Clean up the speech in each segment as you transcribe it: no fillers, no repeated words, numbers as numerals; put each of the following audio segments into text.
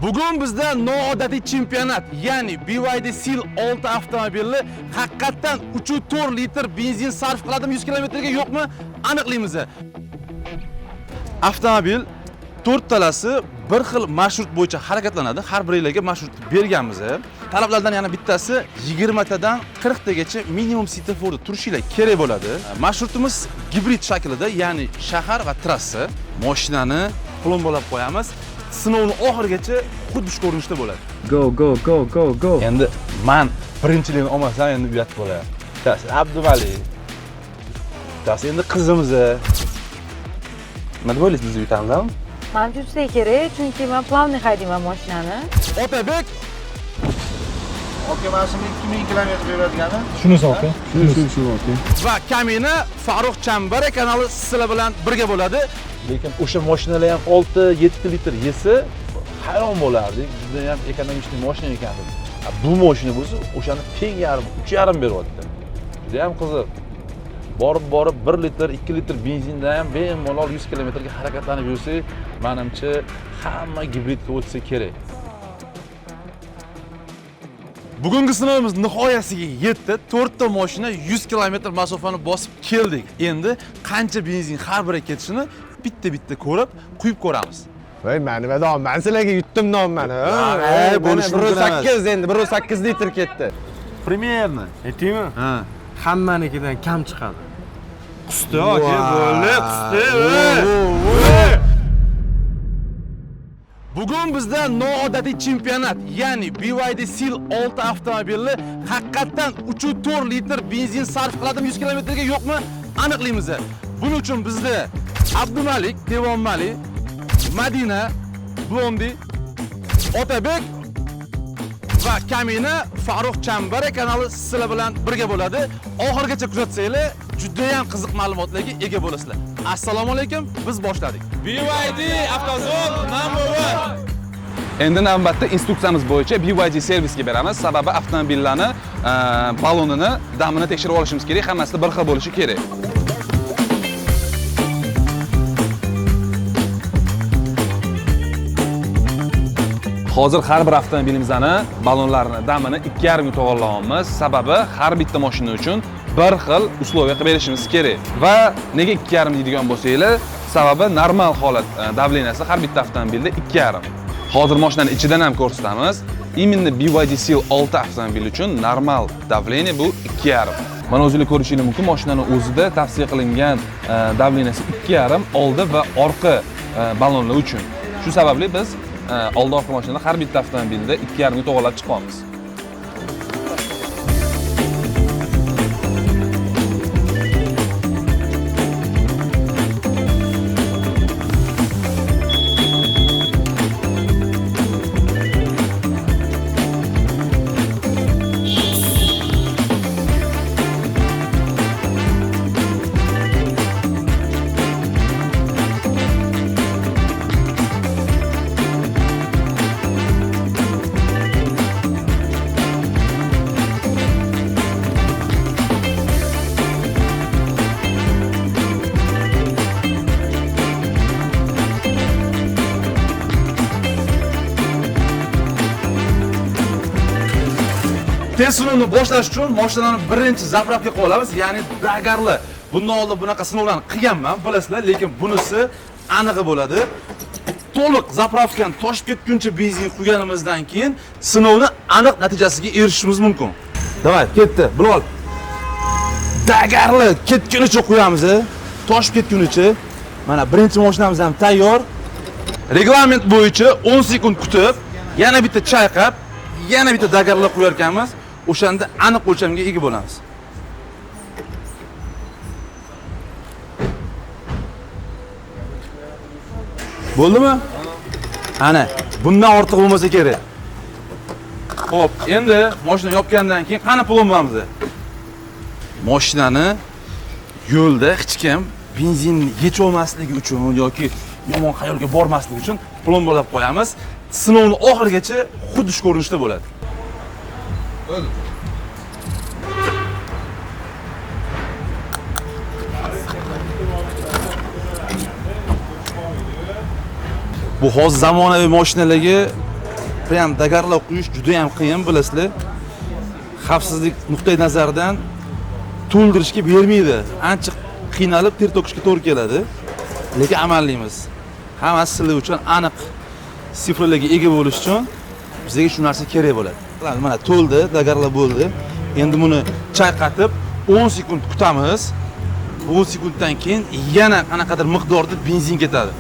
Bugun bizda noodatiy chempionat, ya'ni BYD Seal 6 avtomobili haqiqatan 3.4 litr benzin sarf qiladimi 100 kilometrga yo'qmi aniqlaymiz. Avtomobil 4 talasi bir xil marshrut bo'yicha harakatlanadi. Har biriga marshrut berganmiz. Talablardan yana bittasi 20 tadan 40 tagacha minimum svetoforda turishinglar kerak bo'ladi. Marshrutimiz gibrid shaklida, ya'ni shahar va trassa. Mashinani plombalab qo'yamiz. Sinovni oxirigacha xuddi shu ko'rinishda bo'ladi. Go. Endi men birinchilikni olmasam endi uyat bo'ladi. Tas Abdumali. Tas endi qizimiz. Nima deb o'ylaysiz, biz yutamizmi? Men juda kerak, chunki men plavniy haydayman mashinani. Otabek Okey, mana shunga 2000 kilometr beradigan. Shunisi okey. Shunisi okey. va kamina Farruh Chambara kanali sizlar bilan birga bo'ladi. Lekin o'sha mashinalar ham 6-7 litr yesa hayron bo'lardik. Juda ham ekonomik mashina ekan. Bu mashina bo'lsa, o'shani teng yarim, 3,5 beryapti. Juda ham qiziq. Borib 1 litr, 2 litr benzinda ham bemalol 100 kilometrga harakatlanib yursak, menimcha hamma gibridga o'tsa kerak. Bugungi sinovimiz nihoyasiga yetdi. 4 ta mashina 100 kilometr masofani bosib keldik. Endi qancha benzin har biriga ketishini bitta ko'rib, quyib ko'ramiz. Voy, meni vadom, men sizlarga yutdim nomani. bo'lishi mumkin emas. 1.8 endi 1.8 litr ketdi. Примерно. Aytaymi? Ha. Hammanikidan kam chiqadi. Qusdi, aka, bo'ldi, qusdi. Bugun bizda noodatiy chempionat, ya'ni BYD Seal 6 avtomobili haqiqatan 3.4 litr benzin sarf qiladimi 100 kilometrga yo'qmi aniqlaymiz. Buning uchun bizda Abdumalik, Devonmali, Madina, Blondi, Otabek va kamina Farruh Chambara kanali sizlar bilan birga bo'ladi. Oxirigacha kuzatsanglar, juda ham qiziq ma'lumotlarga ega bo'lasizlar. Assalomu alaykum, biz boshladik. BYD avtozor number 1. Endi navbatda instruksiyamiz bo'yicha BYD servisga beramiz. Sababi avtomobillarni balonini, damini tekshirib olishimiz kerak. Hammasi bir xil bo'lishi kerak. Hozir har bir avtomobilimizning balonlarini, damini 2,5 yil to'g'irlayapmiz. Sababi har bitta mashina uchun bir xil usloviya qilib berishimiz kerak. Va nega 2,5 deydigan bo'lsanglar, sababi normal holat davleniyasi har bitta avtomobilda 2,5. Hozir mashinani ichidan ham ko'rsatamiz. Именно BYD Seal 6 avtomobili uchun normal davleniya bu 2,5. Mana o'zingizlar ko'rishingiz mumkin, mashinaning o'zida tavsiya qilingan davleniyasi 2,5 oldi va orqa balonlar uchun. Shu sababli biz oldi orqa mashinada har bitta avtomobilda 2,5 to'g'irlab chiqamiz. Test sinovini boshlash uchun mashinani birinchi zapravka qilamiz, ya'ni dagarli. Bundan oldin bunaqa sinovlarni qilganman, bilasizlar, lekin bunisi aniqi bo'ladi. To'liq zapravkani toshib ketguncha benzin quyganimizdan keyin sinovni aniq natijasiga erishishimiz mumkin. Davay, ketdi. Bilol. Dagarli ketgunicha quyamiz, toshib ketgunicha. Mana birinchi mashinamiz ham tayyor. Reglament bo'yicha 10 sekund kutib, yana bitta chayqab, yana bitta dagarli qo'yar ekanmiz. O'shanda aniq o'lchamga ega bo'lamiz. Bo'ldimi? Ana, bundan ortiq bo'lmasa kerak. Xo'p, endi mashina yopgandan keyin qani plombamiz? Mashinani yo'lda hech kim benzinni yechib olmasligi uchun yoki yomon xayolga bormasligi uchun plombalab qo'yamiz. Sinovni oxirigacha xuddi shu ko'rinishda bo'ladi. Bu hozir zamonaviy mashinalarga prям dagarlab quyish juda ham qiyin, bilasizlar. Xavfsizlik nuqtai nazaridan to'ldirishga bermaydi. Ancha qiynalib ter to'kishga to'g'ri keladi. Lekin amallaymiz. Hammasi sizlar uchun aniq sifrlarga ega bo'lish uchun bizga shu narsa kerak bo'ladi. Mana to'ldi, dagarlab bo'ldi. Endi buni chayqatib 10 sekund kutamiz. 10 sekunddan keyin yana qanaqadir miqdorda benzin ketadi.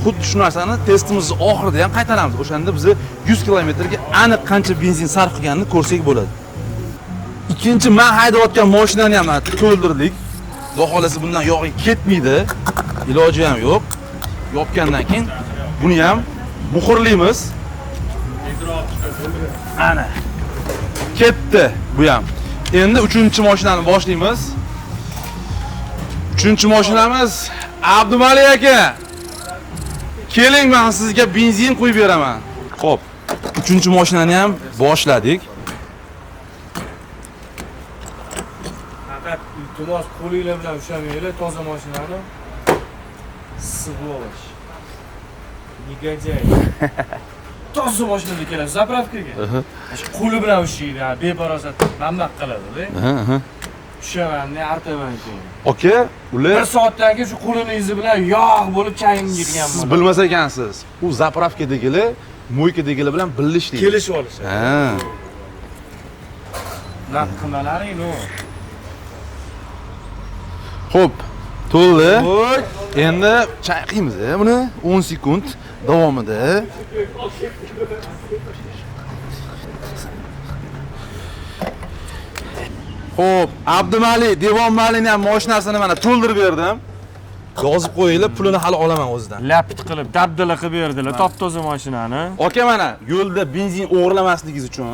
Xuddi shu narsani testimizning oxirida ham qaytaramiz. O'shanda biz 100 kilometrga aniq qancha benzin sarf qilganini ko'rsak bo'ladi. Ikkinchi men haydayotgan mashinani ham to'ldirdik. Xudo xolasa bundan yog'i ketmaydi. Iloji ham yo'q. Yopgandan keyin buni ham muhrlaymiz. Ana. Ketdi bu ham. Endi 3-mashinani boshlaymiz. 3-mashinamiz Abdumalik aka. Keling, men sizga benzin qo'yib beraman. Xo'p. 3-mashinani ham boshladik. Faqat iltimos qo'linglar bilan ushlamanglar, toza mashinani sug'ib olish. Negajay. Toza mashinada kelasiz zapravkaga. Shu qo'li bilan ushlaydi, beparosat mamlaq qiladi-da. Tushamanni artaman keyin. Aka, ular 1 soatdan keyin shu qo'lini izi bilan yog' bo'lib changib yirgan siz bilmas ekansiz. U zapravkadagilar, mo'ykadagilar bilan birlashdi. kelishib olishadi. Ha. Naq qilmalaring no. Xo'p, to'ldi. Endi chayqaymiz buni 10 sekund davomida. Xo'p, Abdumalik Devon Malini ham mashinasini mana to'ldirib berdim. Yozib qo'yinglar, pulini hali olaman o'zidan. Lapit qilib, dabdala qilib berdilar, top-toza mashinani. Aka, mana yo'lda benzin o'g'irlamasligingiz uchun,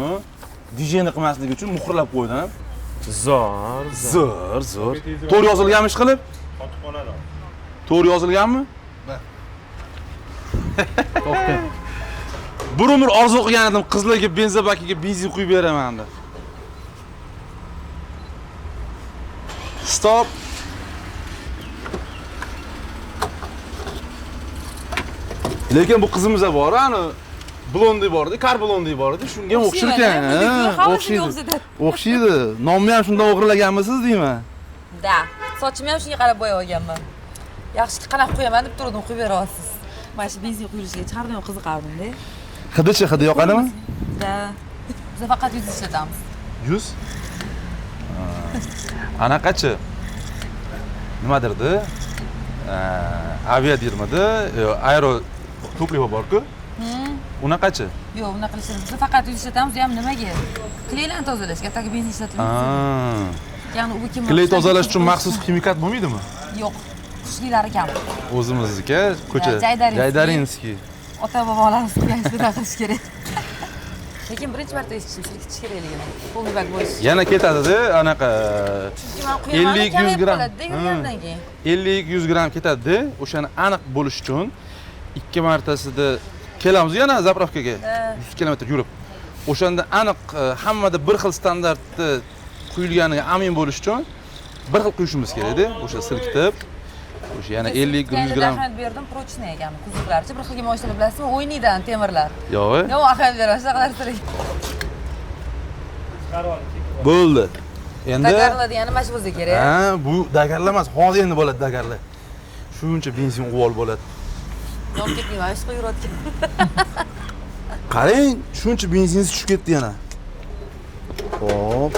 dijeni qilmasligi uchun muhrlab qo'ydim. Zo'r. To'g'ri yozilganmi ish qilib? Qotibxonada. To'g'ri yozilganmi? To'xta. Bir umr orzu qilgan edim, qizlarga benzin bakiga benzin quyib beraman deb. Stop. Lekin bu qizimizda bor, ani blondi bor edi, kar blondi bor edi, shunga ham o'xshir ekan. O'xshaydi. Nomni ham shundan o'g'irlaganmisiz deyman? Da, sochimni ham shunga qarab bo'yab olganman. Yaxshi qanaq qo'yaman deb turdim, qo'yib bera olasiz. Mana shu benzin quyilishiga chiqardim, qiziqardim-da. Hidi yoqadimi? Da. Biz faqat 100 ishlatamiz. 100? Anaqachi? Nimadirdi? Aviadirmidi? Aero to'plivo bor-ku? Unaqachi? Yo'q, unaqa qilishimiz. Biz faqat 100 ishlatamiz, u ham nimaga? Klaylarni tozalash, kattagi benzin ishlatilmaydi. Ya'ni u kim? Kley tozalash uchun maxsus ximikat bo'lmaydimi? Yo'q. Kuchlilari kam. O'zimizniki ko'cha Jaydarinskiy. Ota bobolarimiz qilgan ishni qilish kerak. Lekin birinchi marta eshitish kerakligini. Qo'lbak bo'lish. Yana ketadi-da, anaqa 50-100 gram. 50-100 gram ketadi-da, o'shani aniq bo'lish uchun 2 martasida kelamiz yana zapravkaga 100 kilometr yurib. O'shanda aniq hammada bir xil standartda quyilganiga amin bo'lish uchun bir xil quyishimiz kerak-da, o'sha silkitib. O'sha yana 50-100 gram. Ahmad berdim, prochniy ekan, kuzovlarchi. Bir xilga mashina bilasizmi? O'ynaydan temirlar. Yo'q. Yo'q, Ahmad beradi, shaqalar siring. Bo'ldi. Endi dagarlar degani mana shu bo'lsa kerak. Ha, bu dagarlar emas, hozir endi bo'ladi dagarlar. Shuncha benzin uvol bo'ladi. Yo'q, ketmayman, ish qo'yirotgan. Qarang, shuncha benzinsiz tushib ketdi yana. Xo'p.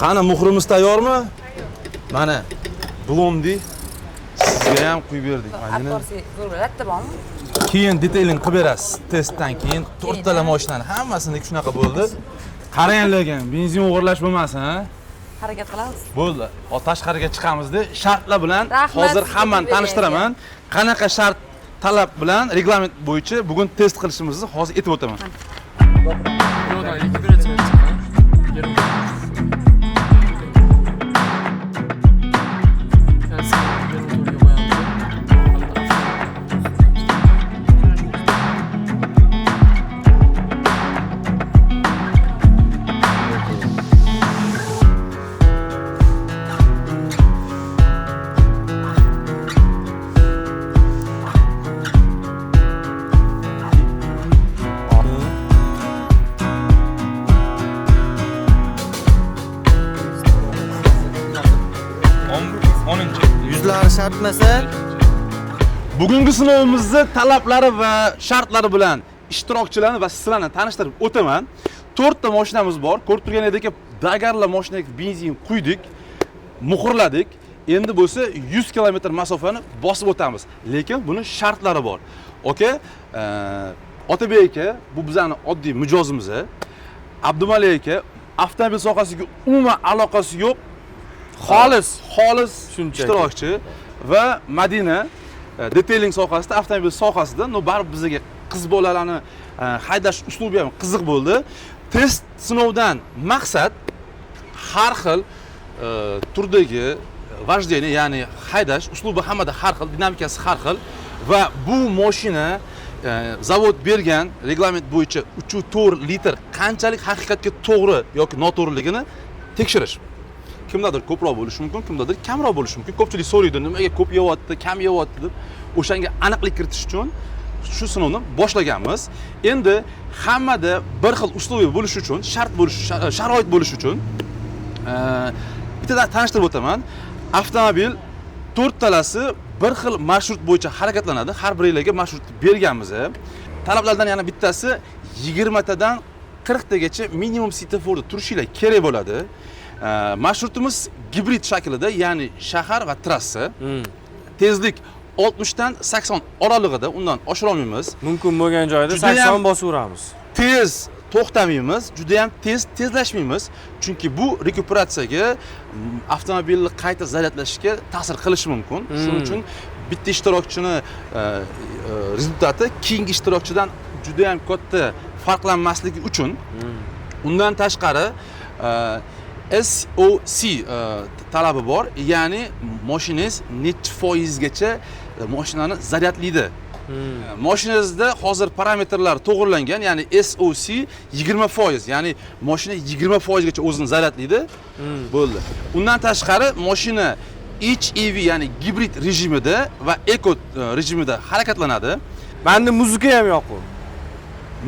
Qani muhrimiz tayyormi? Mana blondi sizga ham quyib berdik. Mana Latta bormi? keyin detailing qilib berasiz. Testdan keyin to'rttala mashinani hammasini shunaqa bo'ldi. Qarang lekin benzin o'g'irlash bo'lmasin, ha? Harakat qilamiz. Bo'ldi. Hozir tashqariga chiqamizda shartlar bilan Rahmat, hozir sizga hammani pul tanishtiraman. Qanaqa shart talab bilan reglament bo'yicha bugun test qilishimizni hozir aytib o'taman. aytmasa. Bugungi sinovimizni talablari va shartlari bilan ishtirokchilarni va sizlarni tanishtirib o'taman. 4 ta mashinamiz bor. Ko'rib turganingizki, Dagarla mashinaga benzin quydik, muhrladik. Endi bo'lsa 100 km masofani bosib o'tamiz. Lekin buni shartlari bor. Okay? Otabek aka, bu bizning oddiy mijozimiz. Abdumalik aka, avtomobil sohasiga umuman aloqasi yo'q, xolis ishtirokchi va Madina detailing sohasida, avtomobil sohasida, baribir bizga qiz bolalarni haydash uslubi ham qiziq bo'ldi. Test sinovdan maqsad har xil turdagi vождение, ya'ni haydash uslubi hammada har xil, dinamikasi har xil va bu mashina zavod bergan reglament bo'yicha 3.4 litr qanchalik haqiqatga to'g'ri yoki noto'g'riligini tekshirish. Kimdadir ko'proq bo'lishi mumkin, kimdadir kamroq bo'lishi mumkin. Ko'pchilik so'raydi, nimaga ko'p yeyapti, kam yeyapti deb. O'shanga aniqlik kiritish uchun shu sinovni boshlaganmiz. Endi hammada bir xil uslubi bo'lishi uchun, sharoit bo'lishi uchun bittadan tanishtirib o'taman. Avtomobil 4 talasi bir xil marshrut bo'yicha harakatlanadi. Har biringlarga marshrut berganmiz. Talablardan yana bittasi 20 tadan 40 tagacha minimum svetoforda turishinglar kerak bo'ladi. Marshrutimiz gibrid shaklida, ya'ni shahar va trassa. Tezlik 60 dan 80 oralig'ida, undan oshira olmaymiz. Mumkin bo'lgan joyda 80 bosaveramiz. Tez to'xtamaymiz, juda ham tezlashmaymiz. Chunki bu rekuperatsiyaga, avtomobilni qayta zaryadlashga ta'sir qilishi mumkin. Shuning uchun bitta ishtirokchini rezultati keyingi ishtirokchidan juda ham katta farqlanmasligi uchun undan tashqari SOC talabi bor, ya'ni mashinangiz necha foizgacha mashinani zaryadlaydi. Mashinangizda hozir parametrlar to'g'rilangan, ya'ni SOC 20%, ya'ni mashina 20% gacha o'zini zaryadlaydi. Bo'ldi. Undan tashqari mashina HEV, ya'ni gibrid rejimida va eko rejimida harakatlanadi. Menda muzika ham yo'q.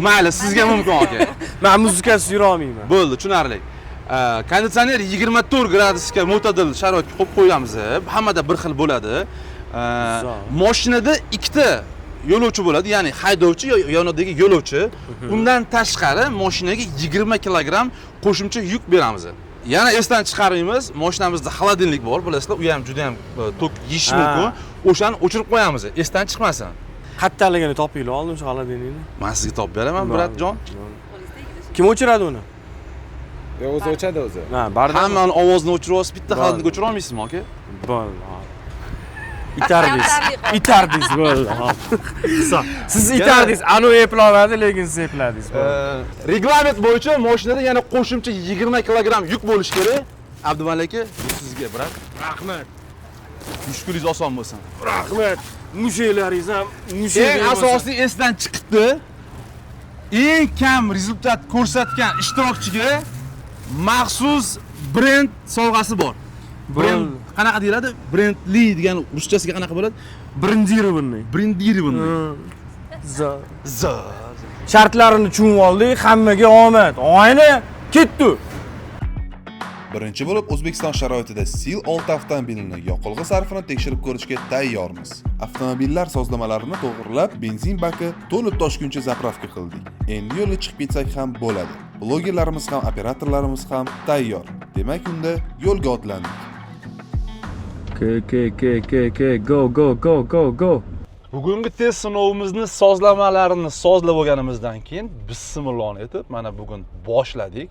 Mayli, sizga mumkin aka. Men muzikasiz yura olmayman. Bo'ldi, tushunarli. Konditsioner 24 gradusga mo'tadil sharoitga qo'yib qo'yamiz. Hammada bir xil bo'ladi. Mashinada ikkita yo'lovchi bo'ladi, ya'ni haydovchi va yonidagi yo'lovchi. Undan tashqari mashinaga 20 kg qo'shimcha yuk beramiz. Yana esdan chiqarmaymiz, mashinamizda xolodilnik bor, bilasizlar, u ham juda ham tok yeyish mumkin. O'shani o'chirib qo'yamiz, esdan chiqmasin. Qattaligini topinglar, oldin shu xolodilnikni. Men sizga topib beraman, bratjon. Kim o'chiradi uni? O'zi o'chadi o'zi. Ha, barda. Hammani ovozini o'chirib, bitta xolodilnikni o'chira olmaysizmi aka? Bo'ldi. Itardingiz bo'ldi. Siz itardingiz, anu eplolmadi, lekin siz epladingiz. Reglament bo'yicha mashinada yana qo'shimcha 20 kg yuk bo'lishi kerak. Abdumalik aka, sizga brat. Rahmat. Mushkulingiz oson bo'lsin. Rahmat. Mushaklaringiz ham Eng asosiy esdan chiqibdi. Eng kam rezultat ko'rsatgan ishtirokchiga maxsus brend sovg'asi bor. Brend qanaqa deyiladi? Brendli degan ruschasiga qanaqa bo'ladi? Brendированный. Brendированный. Zo. Shartlarini tushunib oldik, hammaga omad. Oyna ketdi. Birinchi bo'lib O'zbekiston sharoitida Sil 6 avtomobilini yoqilg'i sarfini tekshirib ko'rishga tayyormiz. Avtomobillar sozlamalarini to'g'rilab, benzin baki to'lib toshguncha zapravka qildik. Endi yo'lga chiqib ketsak ham bo'ladi. Blogerlarimiz ham, operatorlarimiz ham tayyor. Demak, unda yo'lga otlandik. Go. Bugungi test sinovimizni sozlamalarini sozlab olganimizdan keyin bismillah etib, mana bugun boshladik.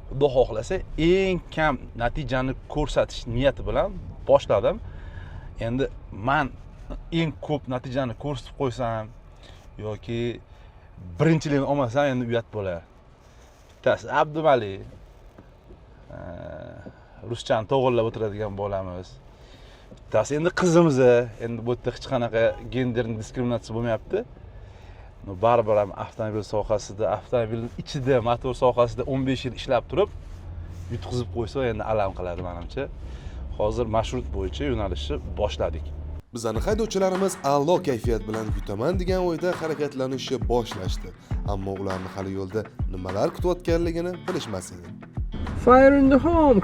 Xudo xohlasa eng kam natijani ko'rsatish niyati bilan boshladim. Endi men eng ko'p natijani ko'rsatib qo'ysam yoki birinchilikni olmasam endi uyat bo'lar. Bittasi Abdumalik. Ruschani to'g'rilab o'tiradigan bo'lamiz. Bittasi endi qizimiz, endi bu yerda hech qanaqa gender diskriminatsiya bo'lmayapti. Baribir ham avtomobil sohasida, avtomobilning ichida, motor sohasida 15 yil ishlab turib, yutqizib qo'ysa endi alam qiladi menimcha. Hozir marshrut bo'yicha yo'nalishni boshladik. Bizning haydovchilarimiz a'lo kayfiyat bilan yutaman degan o'yda harakatlanishni boshlashdi. Ammo ularni hali yo'lda nimalar kutayotganligini bilishmas edi. Fire in the home.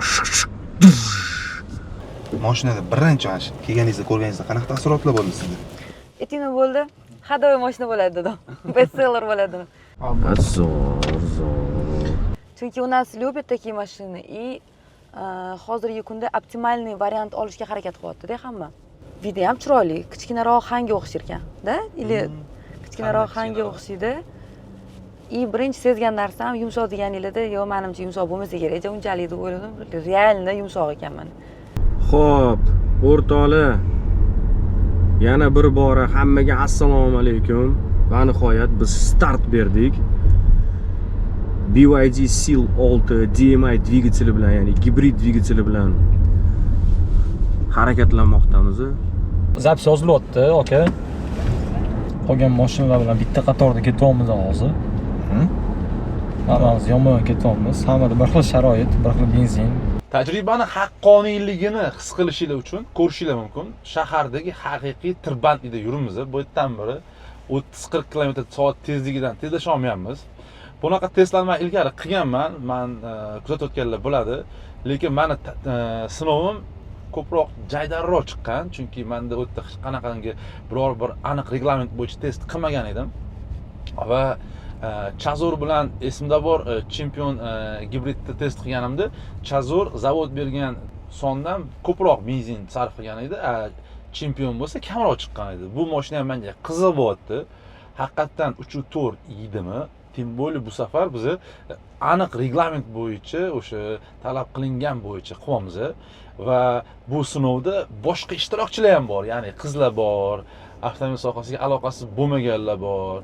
Mashinada birinchi mana shu kelganingizda ko'rganingizda qanaqa taassurotlar bo'ldi sizda? Etina bo'ldi. Hadovoy mashina bo'ladi dedim. Bestseller bo'ladi dedim. Zo'r. Chunki у нас любят такие машины и hozirgi kunda optimalniy variant olishga harakat qilyapti-da hamma. Video ham chiroyli, kichkinaroq hanga o'xshar ekan-da, или kichkinaroq hanga o'xshaydi. И birinchi sezgan narsam yumshoq deganinglarda, yo menimcha yumshoq bo'lmasa kerak, unchalik deb o'yladim. Realni yumshoq ekan mana. Xo'p, o'rtoqlar. Yana bir bora hammaga assalomu alaykum. Va nihoyat biz start berdik. BYD Seal 6 DMI dvigateli bilan, ya'ni gibrid dvigateli bilan harakatlanmoqdamiz. Zapis yozilyapti, aka. Qolgan mashinalar bilan bitta qatorda ketyapmiz hozir. Hammamiz yonma-yon ketyapmiz. Hammada bir xil sharoit, bir xil benzin. Tajribani haqqoniyligini his qilishinglar uchun ko'rishinglar mumkin. Shahardagi haqiqiy tirbandlikda yurimiz. Bu yerdan biri 30-40 km/soat tezligidan tezlasha olmayapmiz. Bunaqa testlarni men ilgari qilganman. Men kuzatayotganlar bo'ladi. Lekin meni sinovim ko'proq jaydarroq chiqqan, chunki menda u yerda hech qanaqangi biror bir aniq reglament bo'yicha test qilmagan edim. Va Chazor bilan esimda bor, chempion gibridni test qilganimda, Chazor zavod bergan sondan ko'proq benzin sarf qilgan edi. Chempion bo'lsa kamroq chiqqan edi. Bu mashina ham menga qiziq bo'lyapti. Haqiqatan 3.4 yedimi? Tim bo'li bu safar biz aniq reglament bo'yicha, o'sha talab qilingan bo'yicha qilyapmiz. Va bu sinovda boshqa ishtirokchilar ham bor, ya'ni qizlar bor, avtomobil sohasiga aloqasi bo'lmaganlar bor,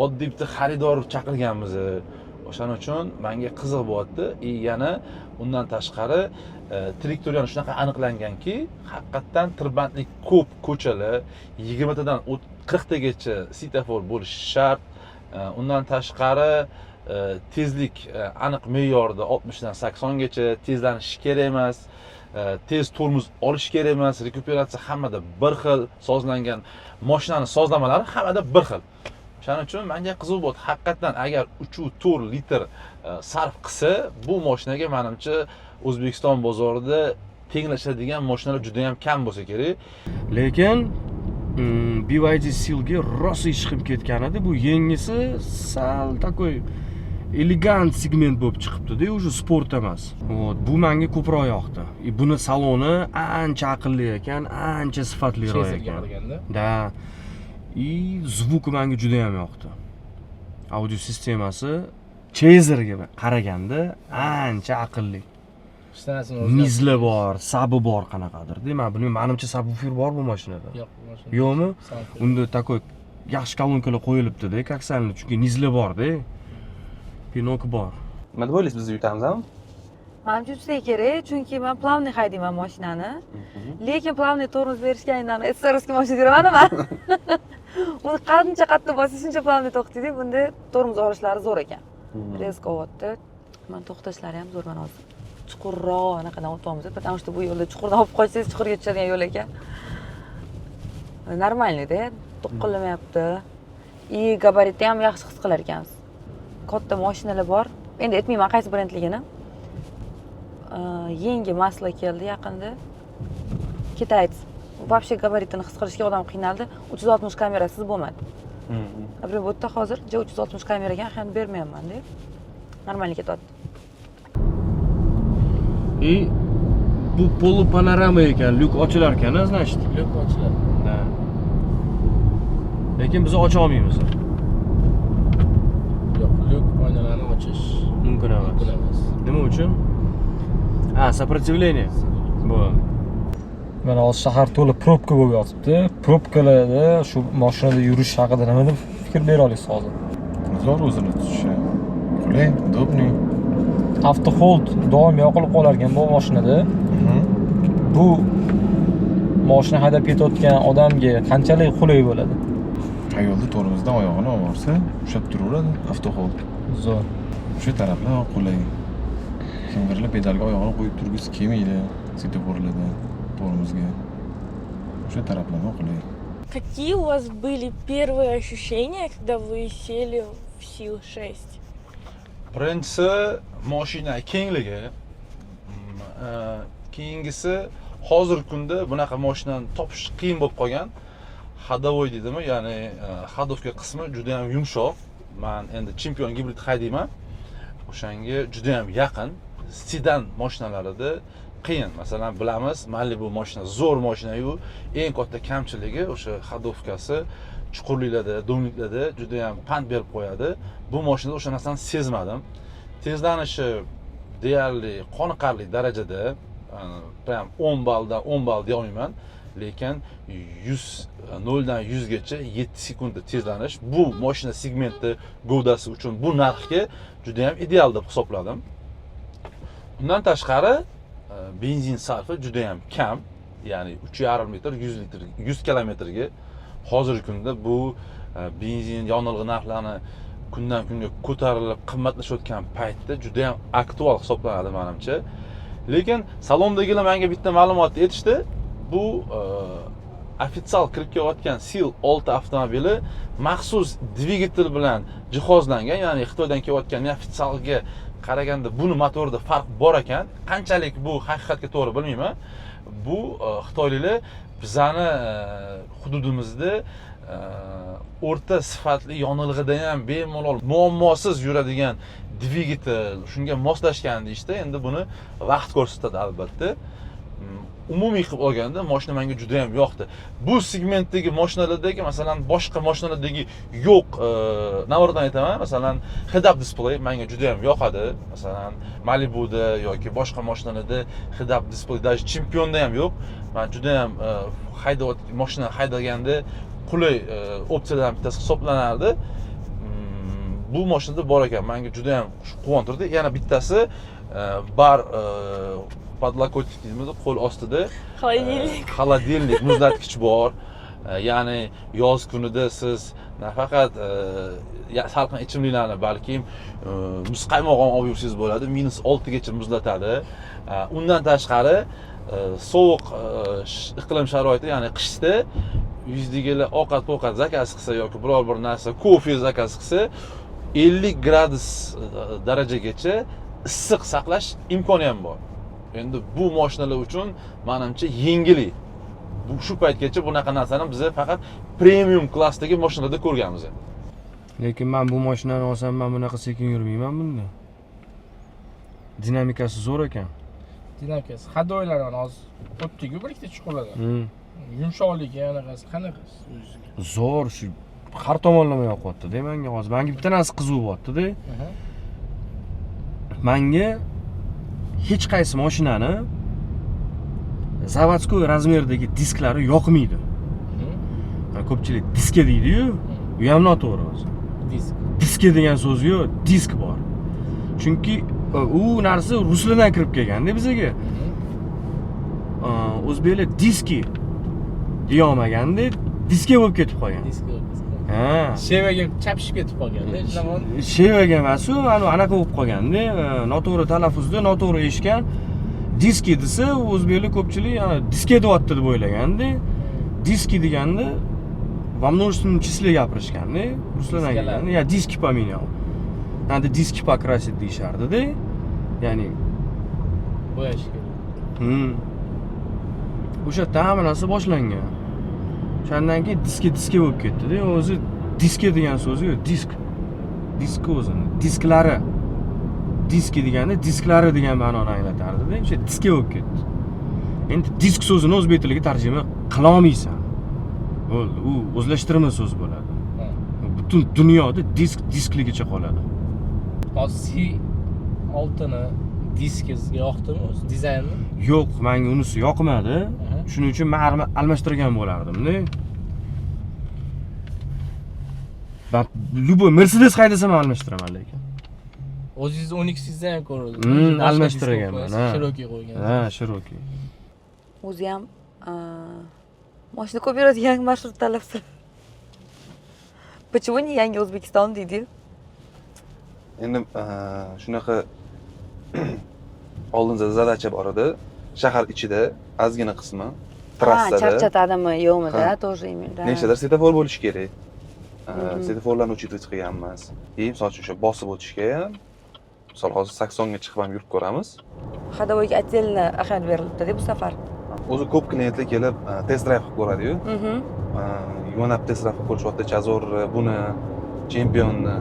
oddiy bitta xaridor chaqirganmiz. O'shaning uchun menga qiziq bo'lyapti. Yana undan tashqari trayektoriyani shunaqa aniqlanganki, haqiqatan tirbandlik ko'p ko'chalar 20 tadan 40 tagacha svetofor bo'lishi shart. Undan tashqari tezlik aniq me'yorda 60 dan 80 gacha tezlanish kerak emas. Tez tormoz olish kerak emas. Rekuperatsiya hammada bir xil, sozlangan mashinaning sozlamalari hammada bir xil. Shuning uchun menga qiziq bo'ldi. Haqiqatan agar 3.4 litr sarf qilsa, bu mashinaga menimcha O'zbekiston bozorida tenglashadigan mashinalar juda ham kam bo'lsa kerak. Lekin BYD Sealga rosa chiqib ketgan edi. Bu yengisi sal takoy elegant segment bo'lib chiqibdi-da, уже sport emas. Bu menga ko'proq yoqdi. Buni saloni ancha aqlli ekan, ancha sifatliroq ekan. Da. Zvuki menga juda ham yoqdi. Audio sistemasi Chazerga qaraganda ancha aqlli. Nizla bor, sabi bor qanaqadir. Men bilmayman, menimcha subwoofer bor bu mashinada. Yo'qmi? Unda takoy yaxshi kolonkalar qo'yilibdi-da, kaksalni, chunki nizla bor-da. Pinok bor. Nima deb o'ylaysiz, biz yutamiz-mi? Menimcha juda kerak, chunki men plavniy haydayman mashinani. Lekin plavniy tormoz berishganidan SRSga mashina yuraman men. Uni qancha qattiq bossa, shuncha plavniy to'xtaydi. Bunda tormoz olishlari zo'r ekan. Rezko o'tdi. Men to'xtashlari ham zo'r men hozir. Chuqurroq anaqadan o'tamiz, потому что bu yo'lda chuqurdan olib qochsangiz chuqurga tushadigan yo'l ekan. Normalniy-da, to'qqillamayapti. И gabaritni ham yaxshi his qilar ekansiz. Katta mashinalar bor. Endi aytmayman qaysi brendligini. Yangi masla keldi yaqinda. Kitayts. Вообще gabaritini his qilishga odam qiynaldi. 360 kamerasiz bo'lmadi. Например, bu yerda hozir 360 kameraga ham bermayapman-da. Normalniy ketyapti. Bu polu panorama ekan, lyuk ochilar ekan, значит. Lyuk ochiladi. Da. Lekin biz ocha olmaymiz. Yo'q, lyuk oynalarni ochish Mumkin emas. Nima uchun? Сопротивление. Bu. Mana hozir shahar to'la probka bo'lib yotibdi. Probkalarda shu mashinada yurish haqida nima deb fikr bera olasiz hozir? Zo'r o'zini tutishi. Qulay, udobniy. Avto hold doim yoqilib qolar ekan bu mashinada. Bu mashina haydab ketayotgan odamga qanchalik qulay bo'ladi? Yo'lda tormozdan oyog'ini olib borsa, ushlab turaveradi avto hold. Zo'r. O'sha taraflar qulay. Kimdirlar pedalga oyog'ini qo'yib turgisi kelmaydi, svetoforlarda, tormozga. O'sha taraflar qulay. Какие у вас были первые ощущения, когда вы сели в Seal 6? Birinchisi mashina kengligi, keyingisi hozirgi kunda bunaqa mashinani topish qiyin bo'lib qolgan. Hadovoy deydimi, ya'ni hadovka qismi juda ham yumshoq. Men endi chempion gibrid haydayman. O'shanga juda ham yaqin. Sedan mashinalarida qiyin. Masalan, bilamiz, Malibu mashina zo'r mashina-yu, eng katta kamchiligi o'sha hadovkasi chuqurliklarda, do'ngliklarda juda ham pand berib qo'yadi. Bu mashinada o'sha narsani sezmadim. Tezlanishi deyarli qoniqarli darajada, prям 10 balldan 10 ball deya olmayman, lekin 0 dan 100 gacha 7 sekundda tezlanish bu mashina segmenti gavdasi uchun bu narxga juda ham ideal deb hisobladim. Undan tashqari benzin sarfi juda ham kam, ya'ni 3,5 litr 100 kilometrga. Hozirgi kunda bu benzin yonilg'i narxlari kundan kunga ko'tarilib qimmatlashayotgan paytda juda ham aktual hisoblanadi menimcha. Lekin salondagilar menga bitta ma'lumotni aytishdi. Bu ofitsial kirib kelayotgan Seal 6 avtomobili maxsus dvigatel bilan jihozlangan, ya'ni Xitoydan kelayotgan ofitsialga qaraganda buni motorida farq bor ekan. Qanchalik bu haqiqatga to'g'ri bilmayman. Bu xitoyliklar bizani hududimizda o'rta sifatli yonilg'ida ham bemalol muammosiz yuradigan dvigatel, shunga moslashgan deyishdi. Endi buni vaqt ko'rsatadi albatta. Umumiy qilib olganda mashina menga juda ham yoqdi. Bu segmentdagi mashinalardagi, masalan, boshqa mashinalardagi yo'q, navrdan aytaman, masalan, head-up display menga juda ham yoqadi. Masalan, Malibuda yoki boshqa mashinalarda head-up display даже chempionda ham yo'q. Men juda ham mashina haydaganda qulay opsiyalardan bittasi hisoblanardi. Bu mashinada bor ekan, menga juda ham quvontirdi. Yana bittasi bar podlokotnik deymiz, qo'l ostida xolodilnik, muzlatgich bor. Ya'ni yoz kunida siz nafaqat salqin ichimliklarni, balki muzqaymoq ham olib yursangiz bo'ladi. -6 gacha muzlatadi. Undan tashqari sovuq iqlim sharoiti, ya'ni qishda yuzdagilar ovqat zakaz qilsa yoki biror bir narsa, kofe zakaz qilsa 50 gradus darajagacha issiq saqlash imkoni ham bor. Endi bu mashinalar uchun menimcha yengillik. Bu shu paytgacha bunaqa narsani biz faqat premium klassdagi mashinalarda ko'rganmiz. Lekin men bu mashinani olsam, men bunaqa sekin yurmayman bunda. Dinamikasi zo'r ekan. Dinamikasi, hadoylari hozir o'tdi-ku bir ikkita chuqurlarda. Yumshoqligi anaqasi qanaqasi o'ziga? Zo'r, shu har tomonlama yoqyapti-da menga hozir. Menga bitta narsa qiziq bo'lyapti-da. Menga hech qaysi mashinani zavodskoy razmerdagi disklari yoqmaydi. Ko'pchilik diska deydi-yu, bu ham noto'g'ri o'zi. Diska degan so'z yo'q, disk bor. Chunki u narsa ruslardan kirib kelganda bizaga. O'zbeklar diski deya olmaganda, diska bo'lib ketib qolgan. Ha, Shevaga chapishib ketib qolganda, zamon. Shevaga emas-u, anaqa bo'lib qolganda, noto'g'ri talaffuzda, noto'g'ri eshitgan. Diski desa, o'zbeklar ko'pchilik diska deyapti deb o'ylaganda, diski deganda va множественном числе gapirishganda, ruslardan kelganda, ya diski поменял. Надо диски покрасить deyishardi-da. Ya'ni bo'yash kerak. O'sha yerda hamma narsa boshlangan. O'shandan keyin diska bo'lib ketdi-da. O'zi diska degan so'zi yo'q, disk. Disk o'zini, disklari. Diski deganda disklari degan ma'noni anglatardi-da. O'sha diska bo'lib ketdi. Endi disk so'zini o'zbek tiliga tarjima qila olmaysan. Bo'ldi, u o'zlashtirma so'z bo'ladi. Butun dunyoda diskligicha qoladi. Hozir C6ni diskizga yoqdimi o'zi dizaynni? Yo'q, menga unisi yoqmadi. Shuning uchun men almashtirgan bo'lardim-da. Ben любой Mercedes haydasam almashtiraman lekin. O'zingiz 12sizdan ham ko'rdim. Almashtirganman, ha. Cherokee qo'ygan. Ha, Cherokee. O'zi ham mashina ko'p yuradigan marshrut tanlabsiz. Почему не yangi O'zbekiston deydi? Endi shunaqa oldinda zadacha bor edi. Shahar ichida ozgina qismi trassada. Charchatadimi, yo'qmi-da, тоже именно. Nechtadir svetofor bo'lishi kerak. Svetoforlarni учитывать qilganmiz. Misol uchun o'sha bosib o'tishga ham, misol hozir 80 ga chiqib ham yurib ko'ramiz. Hadovoyga отдельно ahamiyat berilibdi-da bu safar. o'zi ko'p klientlar kelib test drive qilib ko'radi-yu. Yonab test drive qilib ko'rishyapti, Chazor buni, Chempionni.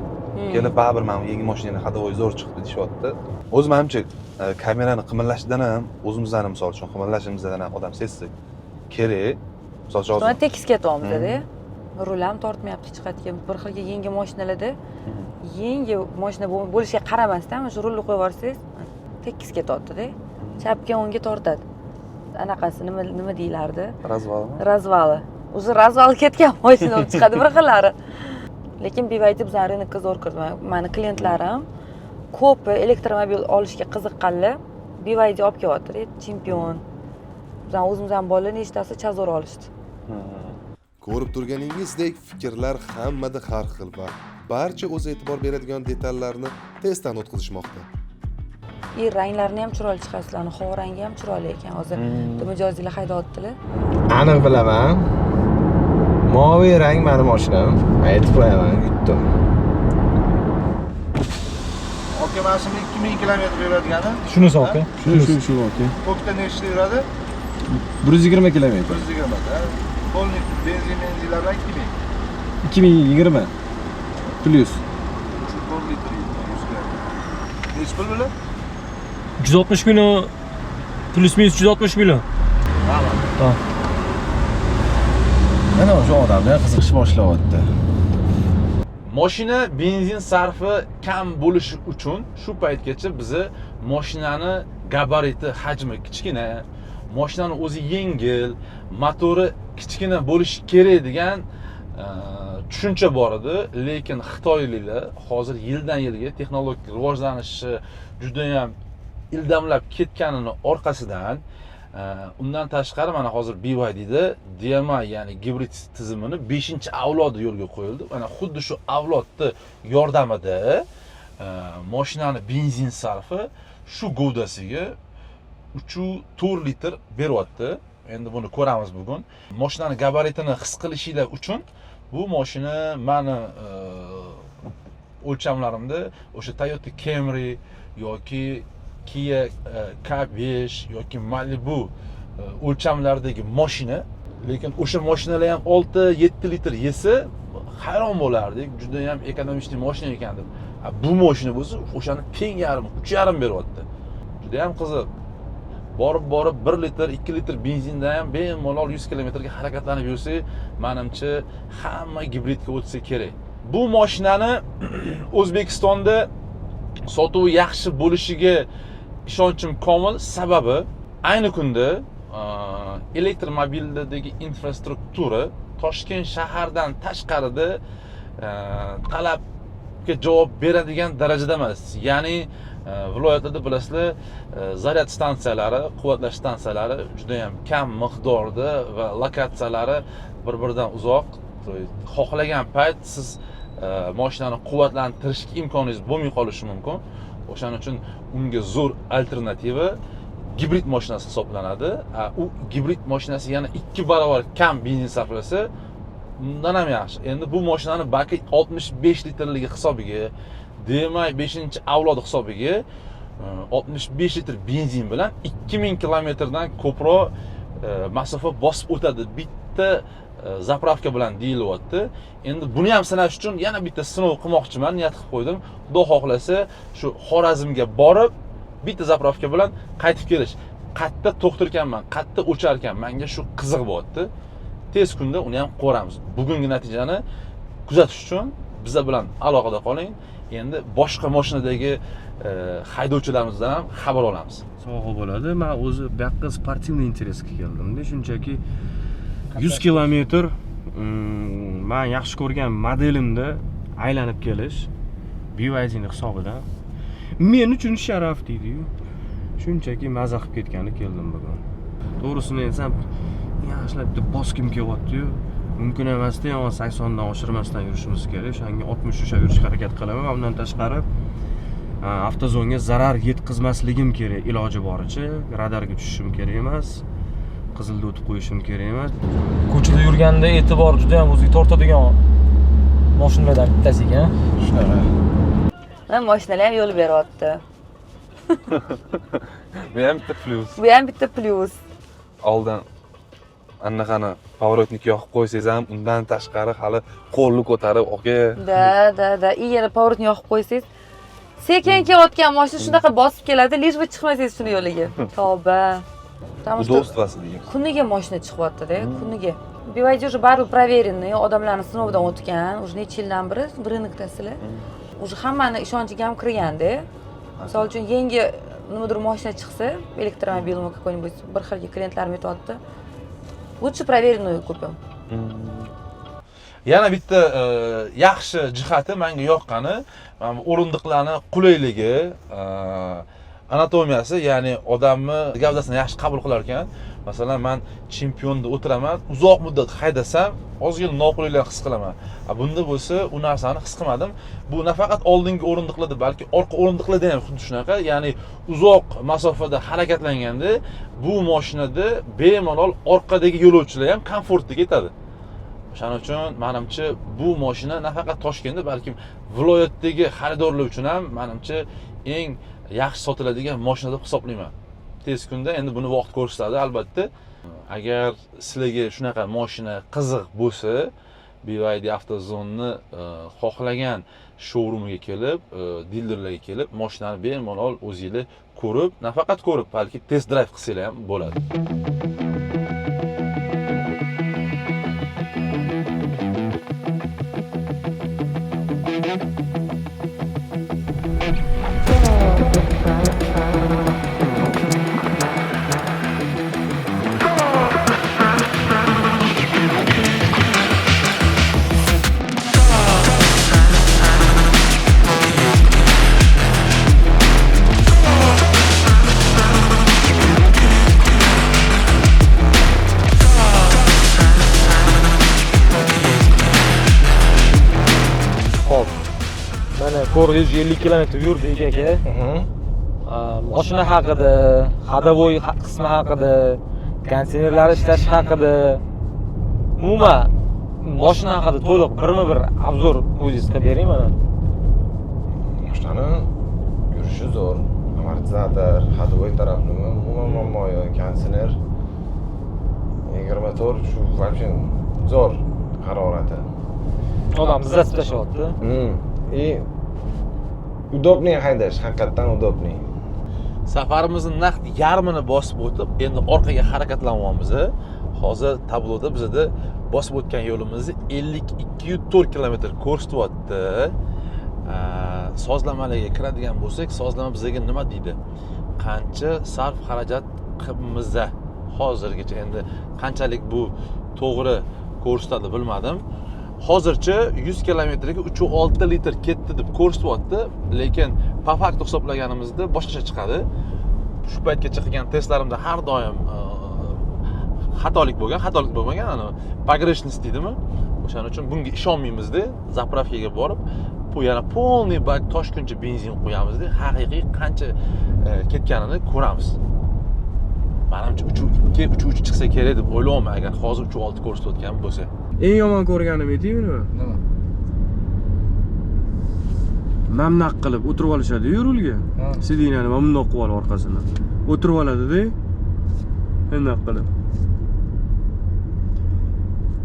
Kelib baribir mana bu yangi mashinaning hadovoyi zo'r chiqdi deyapti. O'z menimcha kamerani qimirlashidan ham, o'zimizdan misol uchun qimirlashimizdan ham odam sezsa kerak. Misol uchun Mana tekis ketyapmiz-da. Rul ham tortmayapti hech qayerga. Bir xilga yangi mashinalarda yangi mashina bo'lishiga qaramasdan shu rulni qo'yib yuborsangiz tekis ketyapti-da. Chapga o'ngga tortadi. Anaqasi nima deyilardi? razvalmi? Razvali. O'zi razvali ketgan mashina bo'lib chiqadi bir xillari. Lekin BYD bizning rynokka zo'r kirdi. Meni klientlarim ko'p elektromobil olishga qiziqqanlar BYD olib kelyapti, Chempion. Bizning o'zimizdan bolalar nechtasi Chazor olishdi. Ko'rib turganingizdek, fikrlar hammada har xil va barcha o'z e'tibor beradigan detallarni testdan o'tkazishmoqda. Ranglarni ham chiroyli chiqarsizlar, havo rangi ham chiroyli ekan. Hozir mijozlar haydayaptilar. Aniq bilaman. Moviy rang meni mashinam. Aytib qo'yaman, yutdim. Aka, mana shuni 2000 kilometr yuradigani. Shunisi aka. Shu okey. Ko'kda nechta yuradi? 120 kilometr. 120 da. Polni benzinlardan 2000. 2020 plus. 4 litr 100 ga. Nech pul bilan? 160 million plus minus 160 million. Tamam. Mana o'sha odamlar qiziqish boshlayapti. Mashina benzin sarfi kam bo'lishi uchun shu paytgacha bizni mashinani gabariti, hajmi kichkina, mashinani o'zi yengil, motori kichkina bo'lishi kerak degan tushuncha bor edi. Lekin xitoyliklar hozir yildan yilga texnologik rivojlanishi juda ham ildamlab ketganini orqasidan undan tashqari mana hozir BYDda DMI ya'ni gibrid tizimini 5-avlodi yo'lga qo'yildi. Mana xuddi shu avlodni yordamida mashinani benzin sarfi shu g'ovdasiga 3-4 litr beryapti. Endi buni ko'ramiz bugun. Mashinani gabaritini his qilishinglar uchun bu mashina meni o'lchamlarimda o'sha Toyota Camry yoki Kia K5 yoki Malibu o'lchamlaridagi mashina, lekin o'sha mashinalar ham 6-7 litr yesa hayron bo'lardik. Juda ham ekonomik mashina ekan deb. Bu mashina bo'lsa, o'shani teng yarim, 3,5 beryapti. Juda ham qiziq. Borib 1 litr, 2 litr benzinda ham bemalol 100 kilometrga harakatlanib yursa, menimcha hamma gibridga o'tsa kerak. Bu mashinani O'zbekistonda sotuvi yaxshi bo'lishiga ishonchim komil. Sababi ayni kunda elektromobildagi infrastruktura Toshkent shahardan tashqarida talabga javob beradigan darajada emas. Ya'ni viloyatlarda bilasizlar, zaryad stansiyalari, quvvatlash stansiyalari juda ham kam miqdorda va lokatsiyalari bir-biridan uzoq. Xohlagan payt siz mashinani quvvatlantirishga imkoningiz bo'lmay qolishi mumkin. O'shaning uchun unga zo'r alternativa gibrid mashinasi hisoblanadi. U gibrid mashinasi yana 2 barobar kam benzin sarflasa, undan ham yaxshi. Endi bu mashinani baki 65 litrligi hisobiga, DMI 5-avlod hisobiga 65 litr benzin bilan 2000 kilometrdan ko'proq masofa bosib o'tadi bitta zapravka bilan deyilyapti. Endi buni ham sinash uchun yana bitta sinov qilmoqchiman, niyat qilib qo'ydim. Xudo xohlasa shu Xorazmga borib bitta zapravka bilan qaytib kelish. Qayerda to'xtirkanman, qayerda o'charkan, menga shu qiziq bo'lyapti. Tez kunda uni ham ko'ramiz. Bugungi natijani kuzatish uchun bizlar bilan aloqada qoling. Endi boshqa mashinadagi haydovchilarimizdan ham xabar olamiz. Sog'i bo'ladi. Men o'zi bu yoqqa sportivniy interesga keldim-da, shunchaki 100 kilometr men yaxshi ko'rgan modelimda aylanib kelish BYDning hisobidan men uchun sharaf deydi-yu. Shunchaki maza qilib ketgani keldim bugun. To'g'risini aytsam, yaxshilab deb boskim kelyapti-yu. Mumkin emasda, 80 dan oshirmasdan yurishimiz kerak. Shunga 60 ushlab yurishga harakat qilaman. Undan tashqari avtozonga zarar yetkazmasligim kerak iloji boricha. Radarga tushishim kerak emas. Qizilda o'tib qo'yishim kerak emas. Ko'chada yurganda e'tibor juda ham o'ziga tortadigan mashinalardan bittasi ekan. Shunaqa. Mana mashinalar ham yo'l beryapti. Bu ham bitta plus. Bu ham bitta plyus. oldin annaqani поворотник yoqib qo'ysangiz ham undan tashqari hali qo'lni ko'tarib aka Da. И yana поворотник yoqib qo'ysangiz, sekin kelayotgan mashina shunaqa bosib keladi, lishb chiqmasangiz shuni yo'liga. Tavba. Удобствоsi degan. Kuniga mashina chiqyapti-da, kuniga. BYD уже baribir проверенный, odamlarni sinovdan o'tgan, уже necha yildan beri rынокdasilar. Уже hammani ishonchiga ham kirganda. Misol uchun yangi nimadir mashina chiqsa, elektromobil yoki какой-нибудь bir xilga klientlarim aytyapti. Лучше проверенную купим. Yana bitta yaxshi jihati menga yoqqani, mana o'rindiqlarning qulayligi, anatomiyasi, ya'ni odamni gavdasini yaxshi qabul qilar ekan. Masalan, men chempionda o'tiraman, uzoq muddat haydasam, ozgina noqulaylik his qilaman. Bunda bo'lsa, u narsani his qilmadim. Bu nafaqat oldingi o'rindiqlarda, balki orqa o'rindiqlarda ham xuddi shunaqa, ya'ni uzoq masofada harakatlanganda bu mashinada bemalol orqadagi yo'lovchilar ham komfortda ketadi. Shuning uchun menimcha bu mashina nafaqat Toshkentda, balki viloyatdagi xaridorlar uchun ham menimcha eng yaxshi sotiladigan mashina deb hisoblayman. Tez kunda endi buni vaqt ko'rsatadi albatta. Agar sizlarga shunaqa mashina qiziq bo'lsa, BYD Avtozonni xohlagan showroomiga kelib, dilerlarga kelib, mashinani bemalol o'zingiz ko'rib, nafaqat ko'rib, balki test drive qilsanglar ham bo'ladi. Mana 450 kilometr yurdik aka. Mashina haqida, ходовой qismi haqida, konteynerlar ishlash haqida, umuman mashina haqida to'liq birma-bir obzor o'zingiz qilib bering mana. Mashinani yurishi zo'r, amortizator, ходовой taraflama, umuman muammo yo'q, konteyner 24 shu вообще zo'r harorati. Odam izzatib tashlayapti. И удобный haydash, haqiqatan удобный. Safarimizni naqd yarmini bosib o'tib, endi orqaga harakatlanyapmiz. Hozir tabloda bizda bosib o'tgan yo'limizni 52.4 kilometr ko'rsatyapti. Sozlamalarga kiradigan bo'lsak, sozlama bizga nima deydi? Qancha sarf xarajat qilibmiz hozirgacha, endi qanchalik bu to'g'ri ko'rsatadi bilmadim. Hozircha 100 kilometrga 3.6 litr ketdi deb ko'rsatyapti, lekin po fakt hisoblaganimizda boshqacha chiqadi. Shu paytgacha qilgan testlarimda har doim xatolik bo'lmagan, ana pogрешность deydimi? O'shaning uchun bunga ishonmaymiz-da. Zapravkaga borib, bu yana полный bak toshguncha benzin qo'yamiz-da, haqiqiy qancha ketganini ko'ramiz. Menimcha 3.2 chiqsa kerak deb o'ylayman, agar hozir 3.6 ko'rsatayotgan bo'lsa. Eng yomon ko'rganim edi-yu nima? Nima? Mamnaq qilib o'tirib olishadi-yu rulga. Sidinani mamnaq qilib olib orqasini. O'tirib oladi-da. Mamnaq qilib.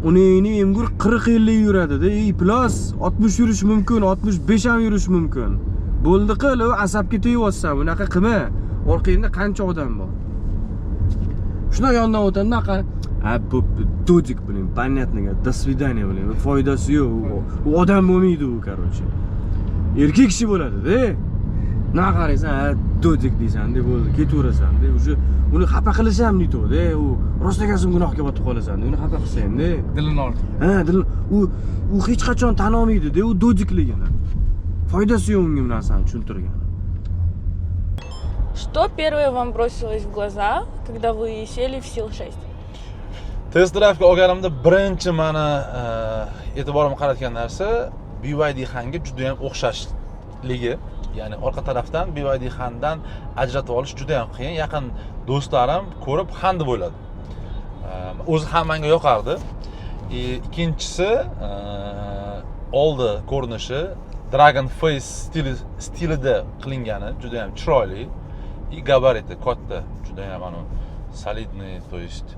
Uning emgur 40-50 yuradi-da. Plus 60 yurish mumkin, 65 ham yurish mumkin. Bo'ldi qilib asabga teyyapsan, bunaqa qilma. Orqangda qancha odam bor. Shuna yondan o'tanda bu dodik bilan, понятно, до свидания bilan foydasi yo'q. U odam bo'lmaydi u, короче. Erkak kishi bo'ladi-da. Na qaraysan, dodik deysan-da, bo'ldi, ketaverasan-da. Uje uni xafa qilish ham nito-da. U rostlagan gunohga botib qolasan-da. Uni xafa qilsang-da. Dilini oldi. U hech qachon tan olmaydi-da, u dodikligini. Foydasi yo'q unga narsani tushuntirgan. Что первое вам бросилось в глаза, когда вы сели в Сил-6? Test drive'ga olganimda birinchi meni e'tiborimni qaratgan narsa BYD Han'ga juda ham o'xshashligi. Ya'ni orqa tarafdan BYD Han'dan ajratib olish juda ham qiyin. Yaqin do'stlarim ko'rib Han deb o'yladi. O'zi ham menga yoqardi. Ikkinchisi oldi ko'rinishi Dragon Face stilida qilingani juda ham chiroyli. Gabariti katta, juda ham solidniy, то есть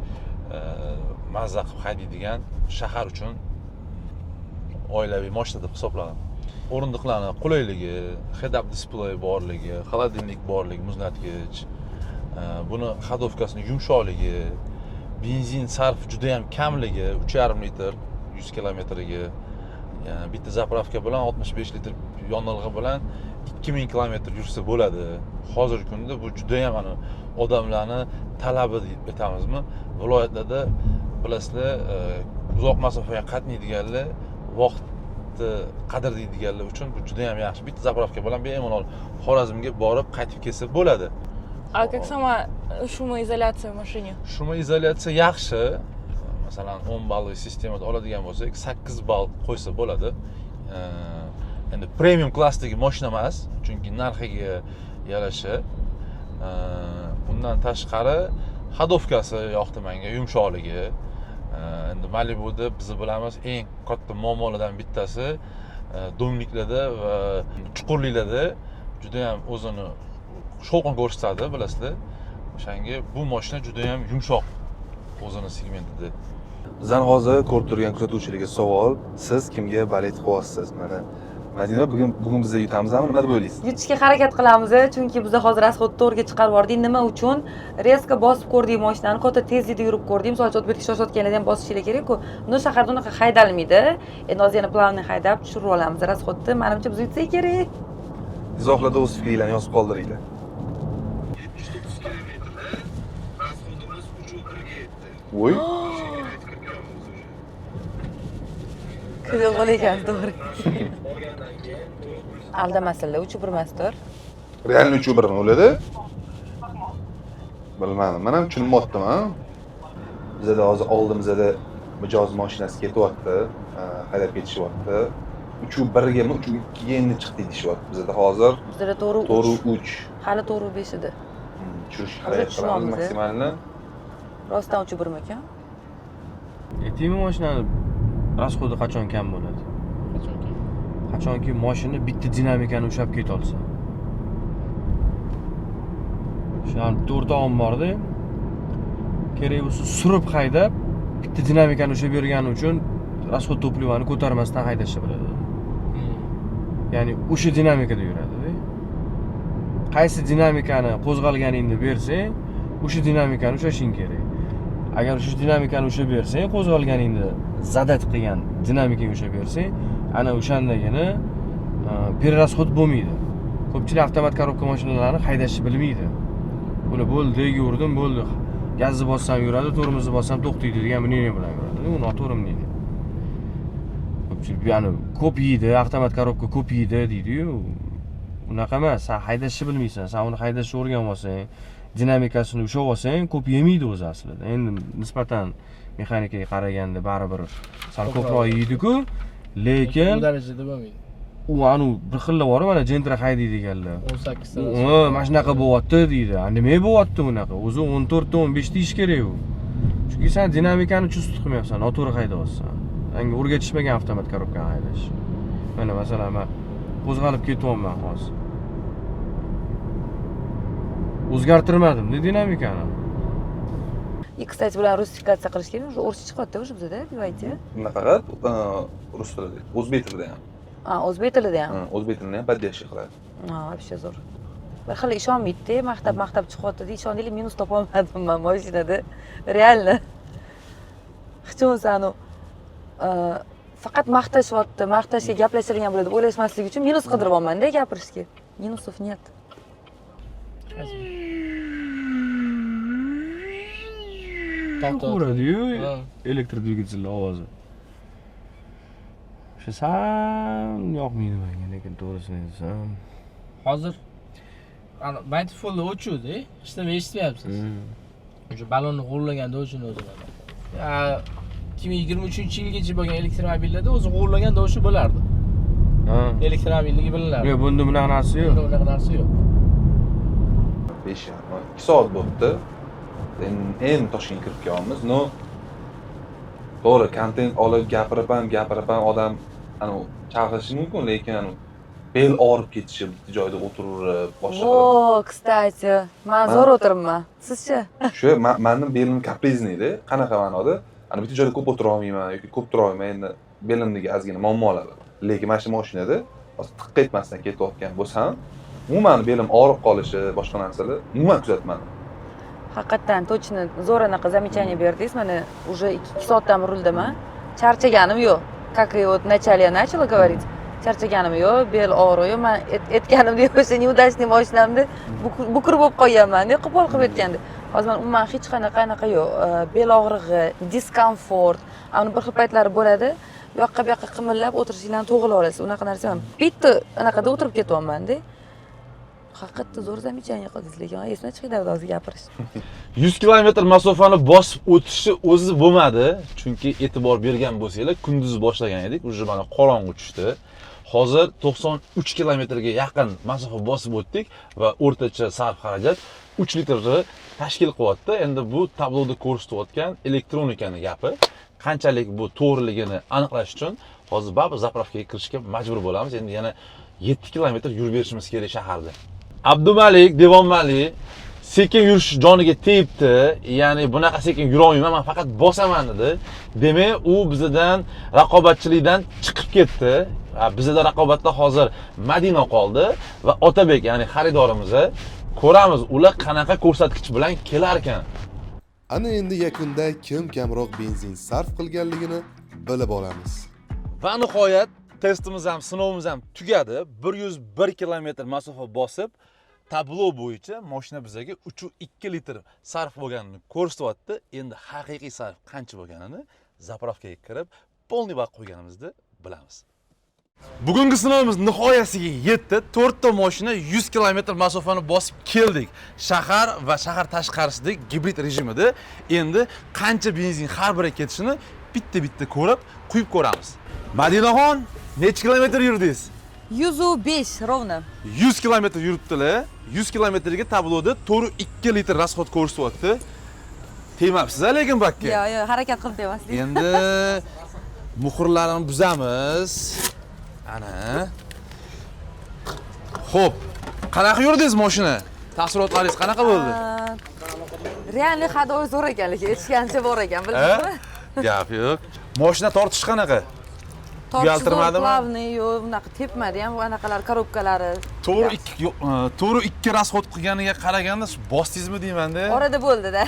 mazza qilib haydaydigan shahar uchun oilaviy mashina deb hisoblanadi. O'rindiqlarni qulayligi, head-up display borligi, xolodilnik borligi, muzlatgich, buni xadovkasining yumshoqligi, benzin sarfi juda ham kamligi, 3,5 litr 100 kilometrga, bitta zapravka bilan 65 litr yonilg'i bilan 2000 kilometr yursa bo'ladi. Hozirgi kunda bu juda ham odamlarni talabi deb aytamizmi? Viloyatlarda bilasizlar, uzoq masofaga qatnaydiganlar, vaqtni qadrlaydiganlar uchun bu juda ham yaxshi. Bitta zapravka bilan bemalol Xorazmga borib qaytib kelsa bo'ladi. А как сама шумоизоляция в машине? Шумоизоляция yaxshi. Masalan, 10 balli sistemada oladigan bo'lsak, 8 ball qo'ysa bo'ladi. Endi premium klassdagi mashina emas, chunki narxiga yarasha. Bundan tashqari xadovkasi yoqdi menga, yumshoqligi. Endi Malibuda biz bilamiz eng katta muammolardan bittasi do'ngliklarda va chuqurliklarda juda ham o'zini shovqin ko'rsatadi, bilasizlar. O'shanga bu mashina juda ham yumshoq o'zini segmentida. Bizdan hozir ko'rib turgan kuzatuvchilarga savol, siz kimga bolid qilyapsiz? Mana Madina bugun biz yutamizmi, nima deb o'ylaysiz? Yutishga harakat qilamiz, chunki biz hozir asfalt to'rga chiqarib yubordik. Nima uchun? Reska bosib ko'rdik mashinani, katta tezlikda yurib ko'rdik. Misol uchun o'tib ketishayotganlarda ham bosishlar kerak-ku. Buni shaharda unaqa haydalmaydi. Endi hozir yana planni haydab tushirib olamiz asfaltni. Menimcha biz yutsak kerak. Izohlarda o'z fikringizni yozib qoldiringlar. Voy. Kuzov bo'lagan, to'g'ri. Aldamasinlar, 3-1masdir. Realni 3-1 mi bo'ladi? Bilmadim. Men ham tushunmayaptim, ha. Bizda hozir oldimizda mijoz mashinasi ketyapti, haydab ketishyapti. 3-1 gami 3-2 endi chiqdi deyishyapti. Bizda hozir Bizda to'g'ri 3. Hali to'g'ri 5 edi. Tushirish harakat qilamiz maksimalni. Rostdan 3-1 ekan? Aytaymi, mashinani rasxodi qachon kam bo'ladi? Qachonki mashina bitta dinamikani ushlab keta olsa. O'shan 4 om borda, kerak bo'lsa surib haydab, bitta dinamikani ushlab bergani uchun rasxod to'pливani ko'tarmasdan haydashni biladi. Ya'ni o'sha dinamikada yuradi. Qaysi dinamikani qo'zg'alganingni bersang, o'sha dinamikani ushlashing kerak. Agar o'sha dinamikani ushlab bersang, qo'zg'alganingni zadat qilgan dinamikaga ushlab bersang, ana o'shandagina перерасход bo'lmaydi. Ko'pchilik avtomat korobka mashinalarini haydashni bilmaydi. Buni bo'ldi, yurdim, bo'ldi. Gazni bossam yuradi, tormozni bossam to'xtaydi degan мнение bilan yuradi. Bu noto'g'ri мнение. Ko'pchilik ya'ni ko'p yeydi, avtomat korobka ko'p yeydi deydi-yu. Unaqa emas. Sen haydashni bilmaysan. Sen uni haydashni o'rganib olsang, dinamikasini ushlab olsang, ko'p yemaydi o'zi aslida. Endi nisbatan mexanikaga qaraganda baribir sal ko'proq yeydi-ku, lekin bu darajada bo'lmaydi. U anu bir xilla bor, mana jentra haydaydiganlar. 18 ta. Mana shunaqa bo'lyapti deydi. Nima bo'lyapti bunaqa? O'zi 14 ta 15 ta ish kerak u. Chunki sen dinamikani chust qilmayapsan, noto'g'ri haydayapsan. Senga o'rgatishmagan avtomat korobkani haydash. Mana masalan, men qo'zg'alib ketyapman hozir. O'zgartirmadim dinamikani. И, кстати, bilan rusifikatsiya qilish kerak. Уже o'rsi chiqyapti o'sha bizda, deydi. Nima faqat rus tilida, o'zbek tilida ham. O'zbek tilida ham. O'zbek tilini ham поддержка qiladi. Вообще zo'r. Bir xil ishonmaydi, maktab chiqyapti, ishondinglar, minus topolmadim men mashinada. Реально. Hech bo'lmasa faqat maqtashga gaplashadigan bo'ladi deb o'ylashmaslik uchun minus qidiryapman-da gapirishga. Minusov нет. Uradi-yu, elektr dvigatellar ovozi. O'sha sal yoqmaydi menga, lekin to'g'risini aytsam. Hozir by default o'chuvdi, hech nima eshitmayapsiz. O'sha balonni g'urlaganda o'chini o'zi. 2023-yilgacha bo'lgan elektromobillarda o'zi g'urlagan tovushi bo'lardi. Elektromobilligi bilinardi. Yo'q, bunda bunaqa narsa yo'q. Bunda bunaqa narsa yo'q. 2 soat bo'ldi. Endi Toshkentga kirib kelyapmiz. No to'g'ri, kontent olib gapirib ham odam chalg'ishi mumkin, lekin bel og'rib ketishi, bitta joyda o'tirib boshqa Vo, kстати, men zo'r o'tiribman. Sizchi? shu meni belim kaprizniy-da. Qanaqa ma'noda? Ana bitta joyda ko'p o'tira olmayman yoki ko'p tura olmayman. Endi belimdagi ozgina muammolar bor. Lekin mana shu mashinada hozir tiqqa etmasdan ketayotgan bo'lsam, umuman belim og'rib qolishi, boshqa narsalar umuman kuzatmadim. Haqiqatan точно zo'r anaqa замечание berdingiz. Mana уже 2 soatdan ruldama. Charchaganim yo'q. Как и вот вначале я начала говорить. Charchaganim yo'q, bel og'riyor. Men aytganimdek o'sha неудачный mashinamda bukur bo'lib qolganman-da, qo'pol qilib aytganda. Hozir men umuman hech qanaqa yo'q. Bel og'rig'i, diskomfort, ana bir xil paytlari bo'ladi. Bu yoqqa qimillab o'tirishinglarni to'g'ri olasiz. Unaqa narsa emas. Bitta anaqada o'tirib ketyapman-da. Haqiqatda zo'r замечание qildingiz, lekin esdan chiqdi hozir gapirish. 100 kilometr masofani bosib o'tishi o'zi bo'lmadi, chunki e'tibor bergan bo'lsanglar, kunduz boshlagan edik, uje mana qorong'u tushdi. Hozir 93 kilometrga yaqin masofa bosib o'tdik va o'rtacha sarf xarajat 3 litrni tashkil qilyapti. Endi bu tabloda ko'rsatayotgan elektronikani gapi. Qanchalik bu to'g'riligini aniqlash uchun hozir baribir zapravkaga kirishga majbur bo'lamiz. Endi yana 7 kilometr yurib berishimiz kerak shaharda. Abdumalik, Devonmalik sekin yurish joniga tegibdi. Ya'ni bunaqa sekin yura olmayman, men faqat bosaman dedi. Demak, u bizdan raqobatchilikdan chiqib ketdi. Bizda raqobatda hozir Madina qoldi va Otabek, ya'ni xaridorimiz. Ko'ramiz ular qanaqa ko'rsatkich bilan kelar ekan. Ana endi yakunda kim kamroq benzin sarf qilganligini bilib olamiz. Va nihoyat testimiz ham, sinovimiz ham tugadi. 101 kilometr masofa bosib, tablo bo'yicha mashina bizga 3.2 litr sarf bo'lganini ko'rsatyapti. Endi haqiqiy sarf qancha bo'lganini zapravkaga kirib, polniy vaqt qo'yganimizda bilamiz. Bugungi sinovimiz nihoyasiga yetdi. 4 ta mashina 100 kilometr masofani bosib keldik. Shahar va shahar tashqarisidagi gibrid rejimida. Endi qancha benzin har biriga ketishini bitta ko'rib, quyib ko'ramiz. Madinaxon, necha kilometr yurdingiz? 105 ровно. 100 kilometr yuribdilar. 100 kilometrga tabloda 4.2 litr rasxod ko'rsatyapti. Tegmabsiz lekin bakka. Yo'q, harakat qilib demaslik. Endi muhrlarni buzamiz. Ana. Xo'p, qanaqa yurdingiz mashina? Taassurotlaringiz qanaqa bo'ldi? Realni hadoy zo'r ekan, lekin eshitgancha bor ekan, bildingizmi? Gap yo'q. Mashina tortish qanaqa? Uyaltirmadimi? Plavniy yo'q, unaqa tepmadi ham, bu anaqalar korobkalari. 4.2 rasxod qilganiga qaraganda bosdingizmi deyman-da. Orada bo'ldi-da.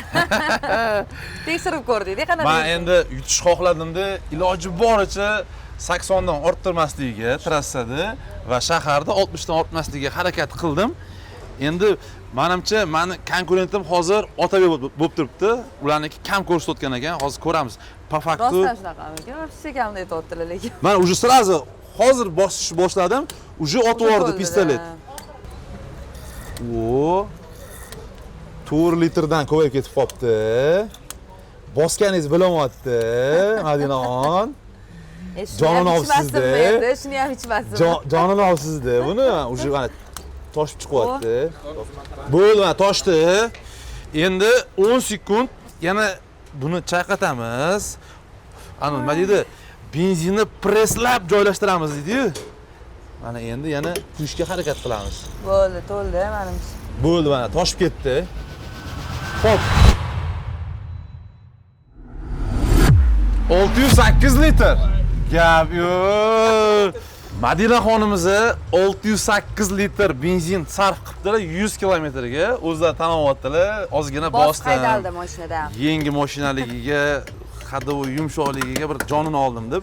Tekshirib ko'rdik-da, qanaqa. Men endi yutish xohladim-da, iloji boricha 80 dan orttirmasligiga trassada va shaharda 60 dan ortmasligiga harakat qildim. Endi menimcha meni konkurentim hozir Otabek bo'lib turibdi. Ularniki kam ko'rsatgan ekan, hozir ko'ramiz. Po faktu rostdan shunaqami? Вообще kamda aytayaptilar lekin. Men уже сразу hozir bosishni boshladim, уже otib yubordi pistolet. O 4 litrdan ko'payib ketib qopti. Bosganingiz bilinyapti, Madinaxon. Jonini olibsiz-da. Shuni ham ichmasin. Jonini olibsiz-da. Buni уже mana toshib chiqyapti. Bo'ldi, mana toshdi. Endi 10 sekund yana buni chayqatamiz. Ana nima deydi? Benzinni presslab joylashtiramiz deydi-yu. Mana endi yana quyishga harakat qilamiz. Bo'ldi, to'ldi menimcha. Bo'ldi, mana toshib ketdi. Xo'p. 608 litr. Gap yo'q. Madinaxonimiz 608 litr benzin sarf qilibdilar 100 kilometrga. O'zlari tanovyaptilar. Ozgina bosdim. Haydaldi mashinada. Yangi mashinaligiga, hadovoy yumshoqligiga bir jonini oldim deb.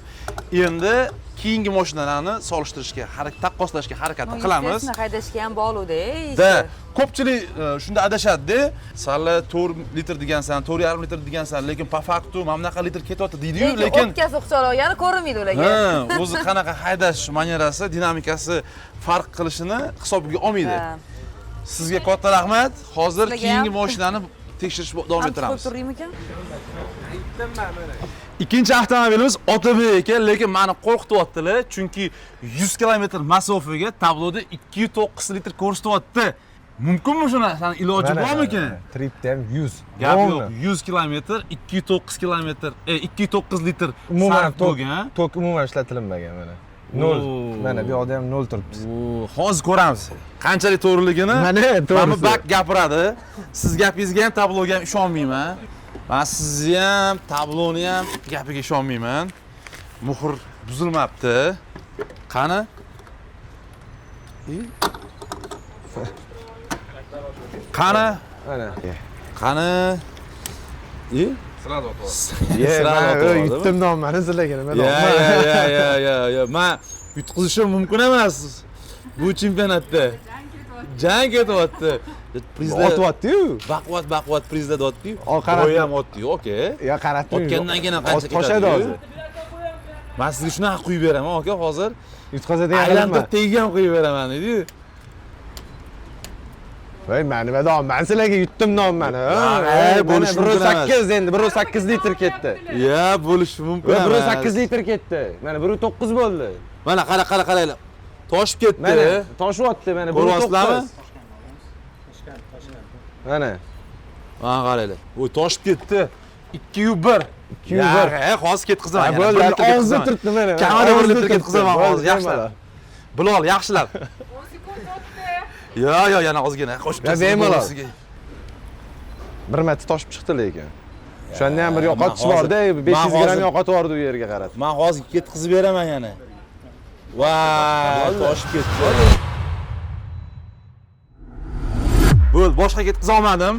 Endi keyingi mashinalarni solishtirishga, taqqoslashga harakat qilamiz. Uni haydashga ham bog'liq-da. Da, ko'pchilik shunda adashadi-da. Salla 4 litr degansan, 4.5 litr degansan, lekin po faktu mana bunaqa litr ketyapti deydi-yu, lekin o'tkazib o'xshalgani ko'rinmaydi ularga. Ha, o'zi qanaqa haydash manierasi, dinamikasi farq qilishini hisobga olmaydi. Sizga katta rahmat. Hozir keyingi mashinani tekshirish davom ettiramiz. Ikkinchi avtomobilimiz Otabek ekan, lekin meni qo'rqityaptilar, chunki 100 kilometr masofaga tabloda 2.9 litr ko'rsatyapti. Mumkinmi shuni iloji bormikan? Tripda ham 100. Gap yo'q, 100 kilometr, 2.9 kilometr, 2.9 litr sarf bo'lgan. Tok umuman ishlatilmagan mana. Nol. Mana bu yoqda ham nol turibdi. Hozir ko'ramiz. Qanchalik to'g'riligini. Mana Mana to'g'risi. bak gapiradi. Siz gapingizga ham, tabloga ham ishonmayman. Men sizni ham, tabloni ham gapiga ishonmayman. Muhr buzilmabdi. Qani? Qani? Mana. Qani? Sirada o'tib. Men yutdim nomani sizlarga nima Ya. Men yutqizishim mumkin emas. Bu chempionatda. Jang ketyapti. Prizlar otyapti-yu. Baquvvat prizlar deyapti-yu. qarab O'y ham otdi, okey. Ya qaratdim. Otgandan keyin qancha ketadi? Toshadi hozir. Men sizga shunaqa quyib beraman, aka, hozir. Yutqazadigan Aylantirib tegigan quyib beraman, dedi. Voy, mana nima dom, men sizlarga yutdim nomani. bo'lishi mumkin emas. 1.8 endi 1.8 litr ketdi. Ya, bo'lishi mumkin emas. 1.8 litr ketdi. Mana 1.9 bo'ldi. Mana qaranglar. Toshib ketdi. Mana toshyapti mana 1.9. Ko'ryapsizlarmi? Mana. Mana qaranglar. Voy, toshib ketdi. 2.1. 2.1. Hozir ketqizaman. Bo'ldi, og'zi turibdi mana. Kamida 1 litr ketqizaman hozir. Yaxshilar. Bilol, yaxshilar. Yo, yana ozgina qo'shib Ya, bemalol. Bir marta toshib chiqdi lekin. O'shanda ham bir yo'qotish bor-da, 500 gramm yo'qotib yubordi u yerga qarab. Men hozir ketkizib beraman yana. Voy, toshib ketdi. Bo'ldi, boshqa ketkiza olmadim.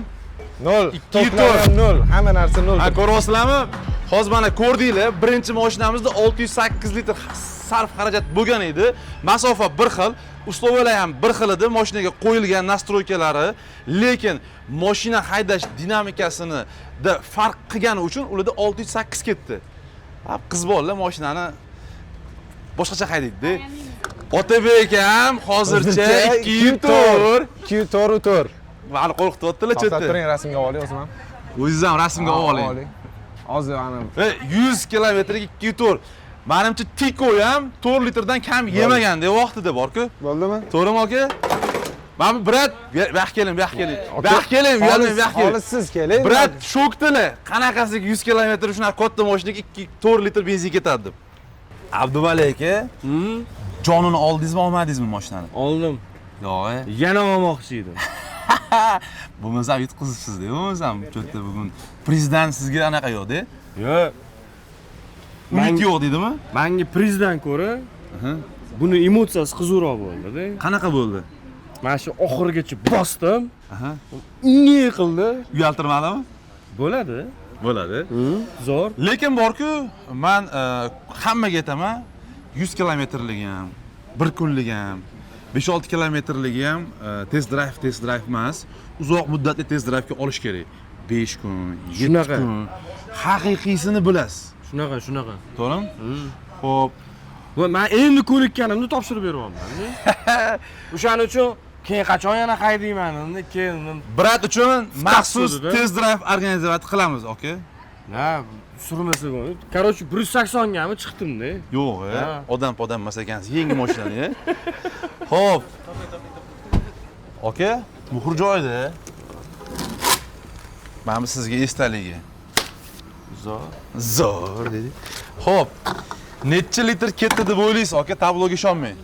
0. 2 0. Hamma narsa 0. Ha, ko'ryapsizlarmi? Hozir mana ko'rdinglar, birinchi mashinamizda 608 litr sarf xarajat bo'lgan edi. Masofa bir xil, usloviyalar ham bir xil edi, mashinaga qo'yilgan nastroykalari, lekin mashina haydash dinamikasini da farq qilgani uchun ularda 608 ketdi. Ha, qiz bolalar mashinani boshqacha haydaydi-da. Otabek ham hozircha 2 tur. 2 tur. Mani qo'rqityaptilar To'xtab chetda. turing, rasmga olay o'zim. O'zingiz ham rasmga oling. Hozir ana 100 kilometrga 2 tur. Menimcha Tiko ham 4 litrdan kam yemaganda vaqtida bor-ku. Bo'ldimi? To'g'rimi aka? Mana brat, bu yoqqa keling, bu yoqqa keling. Bu yoqqa keling, bu yoqqa keling. Hozir siz keling. Brat, shokdilar. Qanaqasiga 100 kilometr shunaqa katta mashinaga 4 litr benzin ketadi deb. Abdumalik aka, jonini oldingizmi, olmadingizmi mashinani? Oldim. Yo'q. Yana olmoqchi edim. Bo'lmasa yutqizibsiz-da, bo'lmasam cho'tda bugun prezident sizga anaqa yo'q-da? Yo'q. Umid yo'q dedimi? Menga prizdan ko'ra buni emotsiyasi qizuvroq bo'ldi-da. Qanaqa bo'ldi? Mana shu oxirigacha bosdim. Ne qildi? Uyaltirmadimi? Bo'ladi. Bo'ladi. Zo'r. Lekin borku, men hammaga aytaman, 100 kilometrligi ham, 1 kunligi ham, 5-6 kilometrligi ham test drive emas, uzoq muddatli test drive'ga olish kerak. 5 kun, 7 kun. Haqiqiysini bilasiz. Shunaqa. To'g'rimi? Xo'p. Men endi ko'nikkanimni topshirib beryapman. O'shaning uchun keyin qachon yana haydayman, keyin Brat uchun maxsus test drive organizatsiya qilamiz, aka. Ha, surmasa bo'ladi. Короче, 180 gami chiqdim-da. Yo'q, odam emas ekansiz, yangi mashinani. Xo'p. Aka, muhr joyida. Mana sizga esdaligi. Zo'r dedi. Xo'p. Necha litr ketdi deb o'ylaysiz, aka, tabloga ishonmang.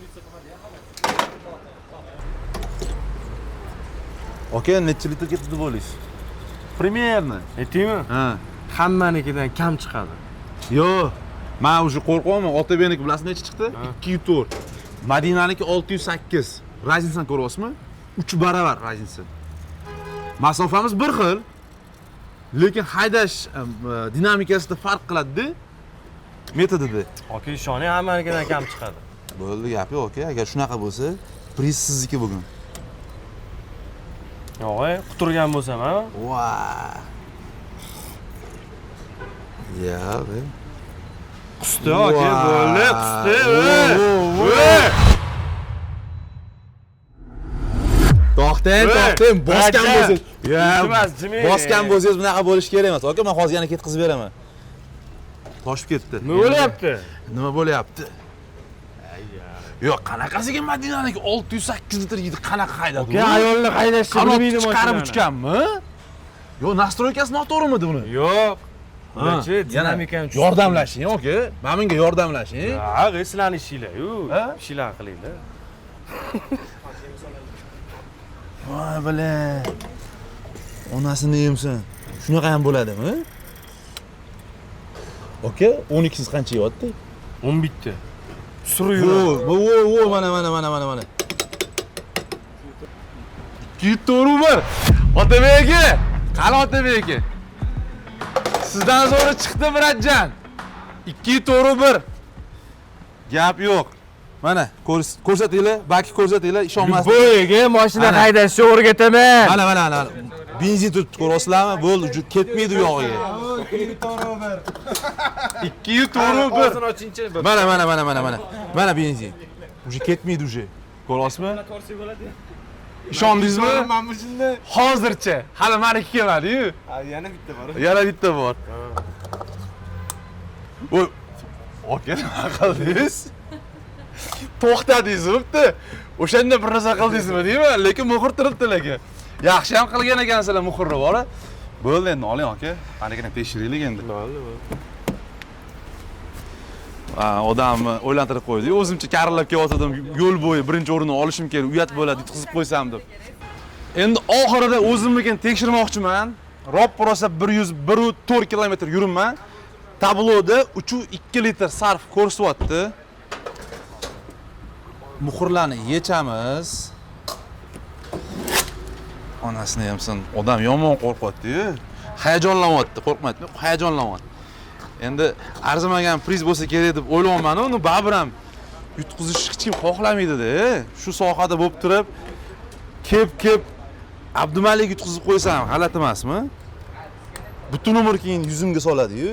Aka, necha litr ketdi deb o'ylaysiz? Примерно. Aytaymi? Ha. Hammanikidan kam chiqadi. Yo'q. Men уже qo'rqyapman. Otabekniki bilasizmi necha chiqdi? 204. Madinaniki 608. Razницani ko'ryapsizmi? 3 baravar razница. Masofamiz bir xil. Lekin haydash dinamikasida farq qiladi-da. Metodida. Aka, ishoning, hammanikidan kam chiqadi. Bo'ldi, gap yo'q, aka. Agar shunaqa bo'lsa, priz sizniki bugun. Yo'q, quturgan bo'lsam, ha? Voy. Ya, be. Qusdi, aka, bo'ldi, qusdi. To'xtang, bosgan bo'lsangiz. Jimmy. Bosgan bo'lsangiz bunaqa bo'lish kerak emas. Aka, men hozir yana ketkizib beraman. Toshib ketdi. Nima bo'lyapti? Nima bo'lyapti? Yo'q, qanaqasiga Madinaniki 608 litr yedi, qanaqa haydadi? Aka, ayolni haydashni bilmaydi chiqarib uchganmi? Yo'q, nastroykasi noto'g'rimidi buni? Yo'q. Ularchi dinamikani tushunib- Yordamlashing, aka. Mana menga yordamlashing. Ha, sizlarni ishinglar-yu. Ishinglar qilinglar. Voy bala. Onasini yemsan. Shunaqa ham bo'ladimi? Aka, 12siz qancha yeyapti? 11 ta. Suri yuradi. Vo, mana. 2 to'g'ri bir. Otabek aka, qani Otabek aka? Sizdan zo'ri chiqdi Murodjon. 2 to'g'ri bir. Gap yo'q. Mana ko'rsatinglar, baki ko'rsatinglar, ishonmasdan. Bo'yiga mashina haydashni o'rgataman. Mana. Benzin turibdi, ko'ryapsizlarmi? Bo'ldi, ketmaydi u yog'iga. 2 to'g'ri bir. Og'zini ochingchi. Mana. Mana benzin. Uje ketmaydi uje. Ko'ryapsizmi? Ishondingizmi? Men bu shunday. Hozircha. Hali meniki kelmadi-yu. Yana bitta bor. Yana bitta bor. Voy. Aka, nima qildingiz? To'xtadingiz, bo'pti. O'shanda bir narsa qildingizmi deyman, lekin muhr turibdi lekin. Yaxshi ham qilgan ekansizlar muhrni bor-a. Bo'ldi endi oling aka. Qanaqani tekshiraylik endi. Odamni o'ylantirib qo'ydi. O'zimcha karillab kelyotgandim, yo'l bo'yi birinchi o'rinni olishim kerak, uyat bo'ladi, yutqizib qo'ysam deb. Endi oxirida o'zimnikini tekshirmoqchiman. Ro'p rosa 104 kilometr yuribman. Tabloda 3.2 litr sarf ko'rsatyapti. Muhrlarni yechamiz. Onasini hamsin odam yomon qo'rqyapti-yu. Hayajonlanyapti, qo'rqmayapti, hayajonlanyapti. Endi arzimagan priz bo'lsa kerak deb o'ylayman, uni baribir ham yutqizish hech kim xohlamaydi-da. Shu sohada bo'lib turib, kep Abdumalik yutqizib qo'ysam, g'alati emasmi? Butun umr keyin yuzimga soladi-yu.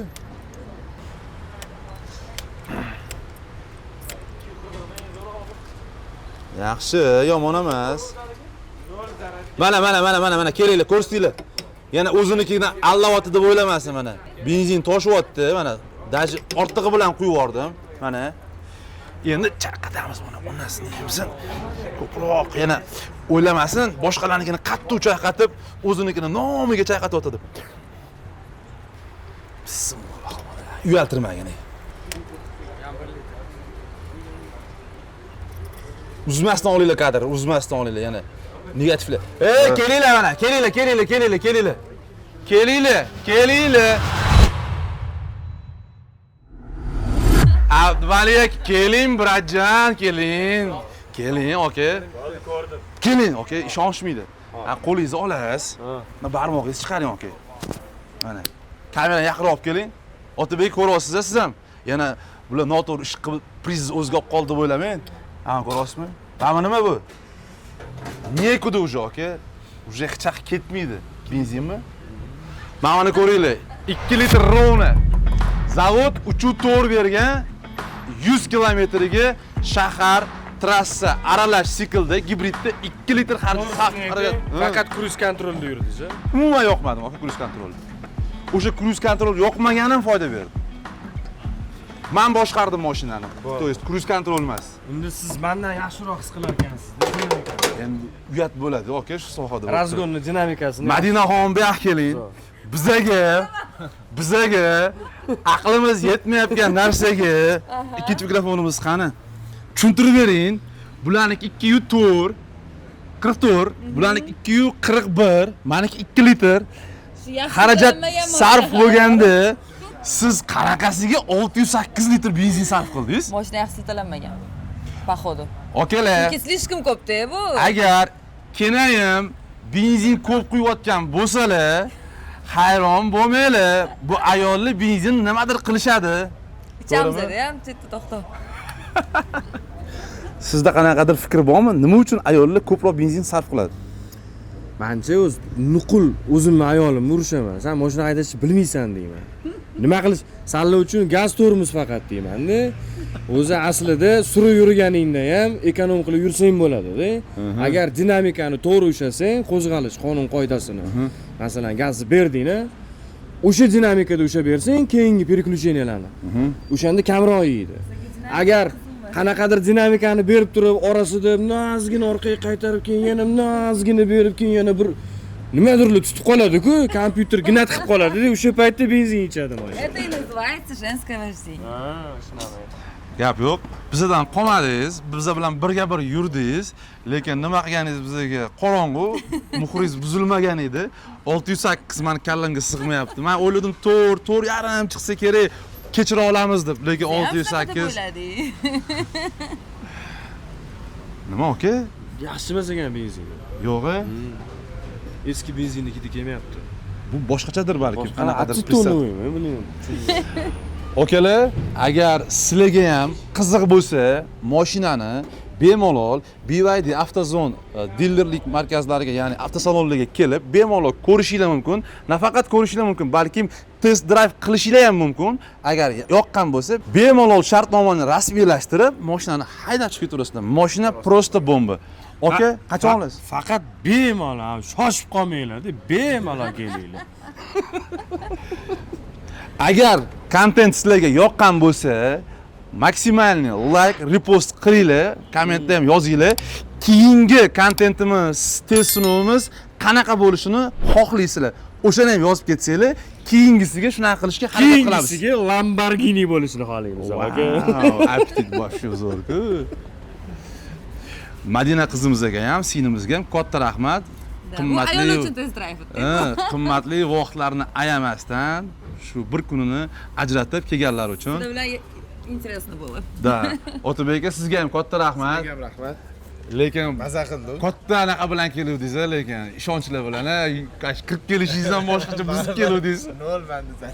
Yaxshi, yomon emas. Mana, kelinglar, ko'rsinglar. Yana o'zinikidan allayapti deb o'ylamasin mana. Benzin toshyapti, mana. Daji ortig'i bilan quyib yubordim. Mana. Endi chaqatamiz mana onasini yemsin. Ko'proq yana o'ylamasin, boshqalarnikini qattiq chaqatib, o'zinikini nomiga chaqatyapti deb. Bismillah. Uyaltirmagin. Uzmasdan olinglar kadr, uzmasdan olinglar yana. Negativlar. Kelinglar mana, kelinglar. Kelinglar. Abdumalik, keling Murodjon, keling. Keling, aka. Keling, aka, ishonishmaydi. Qo'lingizni olasiz. Mana barmog'ingizni chiqaring, aka. Mana. Kamerani yaqinroq olib keling. Otabek ko'ryapsiz siz ham. Yana bular noto'g'ri ish qilib priz o'ziga olib qoldi deb o'ylamang. Ko'ryapsizmi? Mana nima bu? Nekuda уже, aka. Уже hech vaqt ketmaydi. Benzinmi? Mana ko'ringlar. 2 litr rovna. Zavod 3.4 bergan 100 kilometrga shahar trassa aralash siklda gibridda 2 litr xarajat. Faqat kruz kontrolda yurdingiz, a? Umuman yoqmadi, aka, kruz kontrol. O'sha kruz kontrol yoqmaganim foyda berdi. Men boshqardim mashinani. To есть kruz kontrol emas. Unda siz mendan yaxshiroq his qilar ekansiz. Endi uyat bo'ladi, aka, shu sohada. Razgonni dinamikasini. Madinaxon bu yoqqa keling. Bizaga aqlimiz yetmayotgan narsaga ikkinchi mikrofonimiz qani? Tushuntirib bering. Bularniki 204, 44, bularniki 241, meniki 2 litr. Xarajat sarf bo'lganda siz qanaqasiga 608 litr benzin sarf qildingiz? Mashina yaxshi siltalanmagan. Походу. Okalar. Chunki slishkom ko'p-da bu. Agar kenayim benzin ko'p quyayotgan bo'lsalar, hayron bo'lmanglar. Bu ayollar benzin nimadir qilishadi. Ichamizda ham chetda to'xtab. Sizda qanaqadir fikr bormi? Nima uchun ayollar ko'proq benzin sarf qiladi? Mencha nuqul o'zimni ayolimni urishaman. Sen mashina haydashni bilmaysan deyman. Nima qilish? Sanlar uchun gaz tormoz faqat deyman-da. O'zi aslida surib yurganingda ham ekonom qilib yursang bo'ladi-da. Agar dinamikani to'g'ri ushlasang, qo'zg'alish qonun qoidasini, masalan, gazni berdingna, o'sha dinamikada ushlab bersang, keyingi переключениyalarni. O'shanda kamroq yeydi. Agar qanaqadir dinamikani berib turib, orasida nozgina orqaga qaytarib, keyin yana nozgina berib, keyin yana bir nimadirlar tutib qoladi-ku, kompyuter gnat qilib qoladi-da, o'sha paytda benzin ichadi mashina. Это и называется женское вождение. Ha, shunaqa. Gap yo'q. Bizdan qolmadingiz, biz bilan birga bir yurdingiz, lekin nima qilganingiz bizga qorong'u, muhriz buzilmagan edi. 608 meni kallamga sig'mayapti. Men o'yladim 4.5 chiqsa kerak, kechira olamiz deb, lekin 608. Nima aka? Yaxshi emas ekan benzin. Yo'q-a? Eski benzinnikida kelmayapti. Bu boshqachadir balki. Qanaqadir pistonnoymi, buni ham. Okalar, agar sizlarga ham qiziq bo'lsa, mashinani bemalol BYD Avtozone dilerlik markazlariga, ya'ni avtosalonlarga kelib, bemalol ko'rishinglar mumkin. Nafaqat ko'rishinglar mumkin, balki test drive qilishinglar ham mumkin. Agar yoqqan bo'lsa, bemalol shartnomani rasmiylashtirib, mashinani haydab chiqib ketaverasizlar. Mashina prosta bomba. Oka, qachon olasiz? Faqat bemalol, shoshib qolmanglar-da, bemalol kelinglar. Agar kontent sizlarga yoqqan bo'lsa, maksimalni like, repost qilinglar, kommentda ham yozinglar. Keyingi kontentimiz, test sinovimiz qanaqa bo'lishini xohlaysizlar. O'shani ham yozib ketsanglar, keyingisiga shunaqa qilishga harakat qilamiz. Keyingisiga Lamborghini bo'lishini xohlaymiz, aka. Appetit boshi zo'r-ku. Madina qizimizga ham, sinimizga ham katta rahmat. Qimmatli vaqtlarni ayamasdan shu bir kunini ajratib kelganlar uchun. Интересно было. Da. Otabek aka, sizga ham katta rahmat. Sizga ham rahmat. Lekin Maza qildi. katta anaqa bilan keluvdingiz, lekin ishonchlar bilan, 40 kelishingizdan boshqacha buzib keluvdingiz. Nol bandi sen.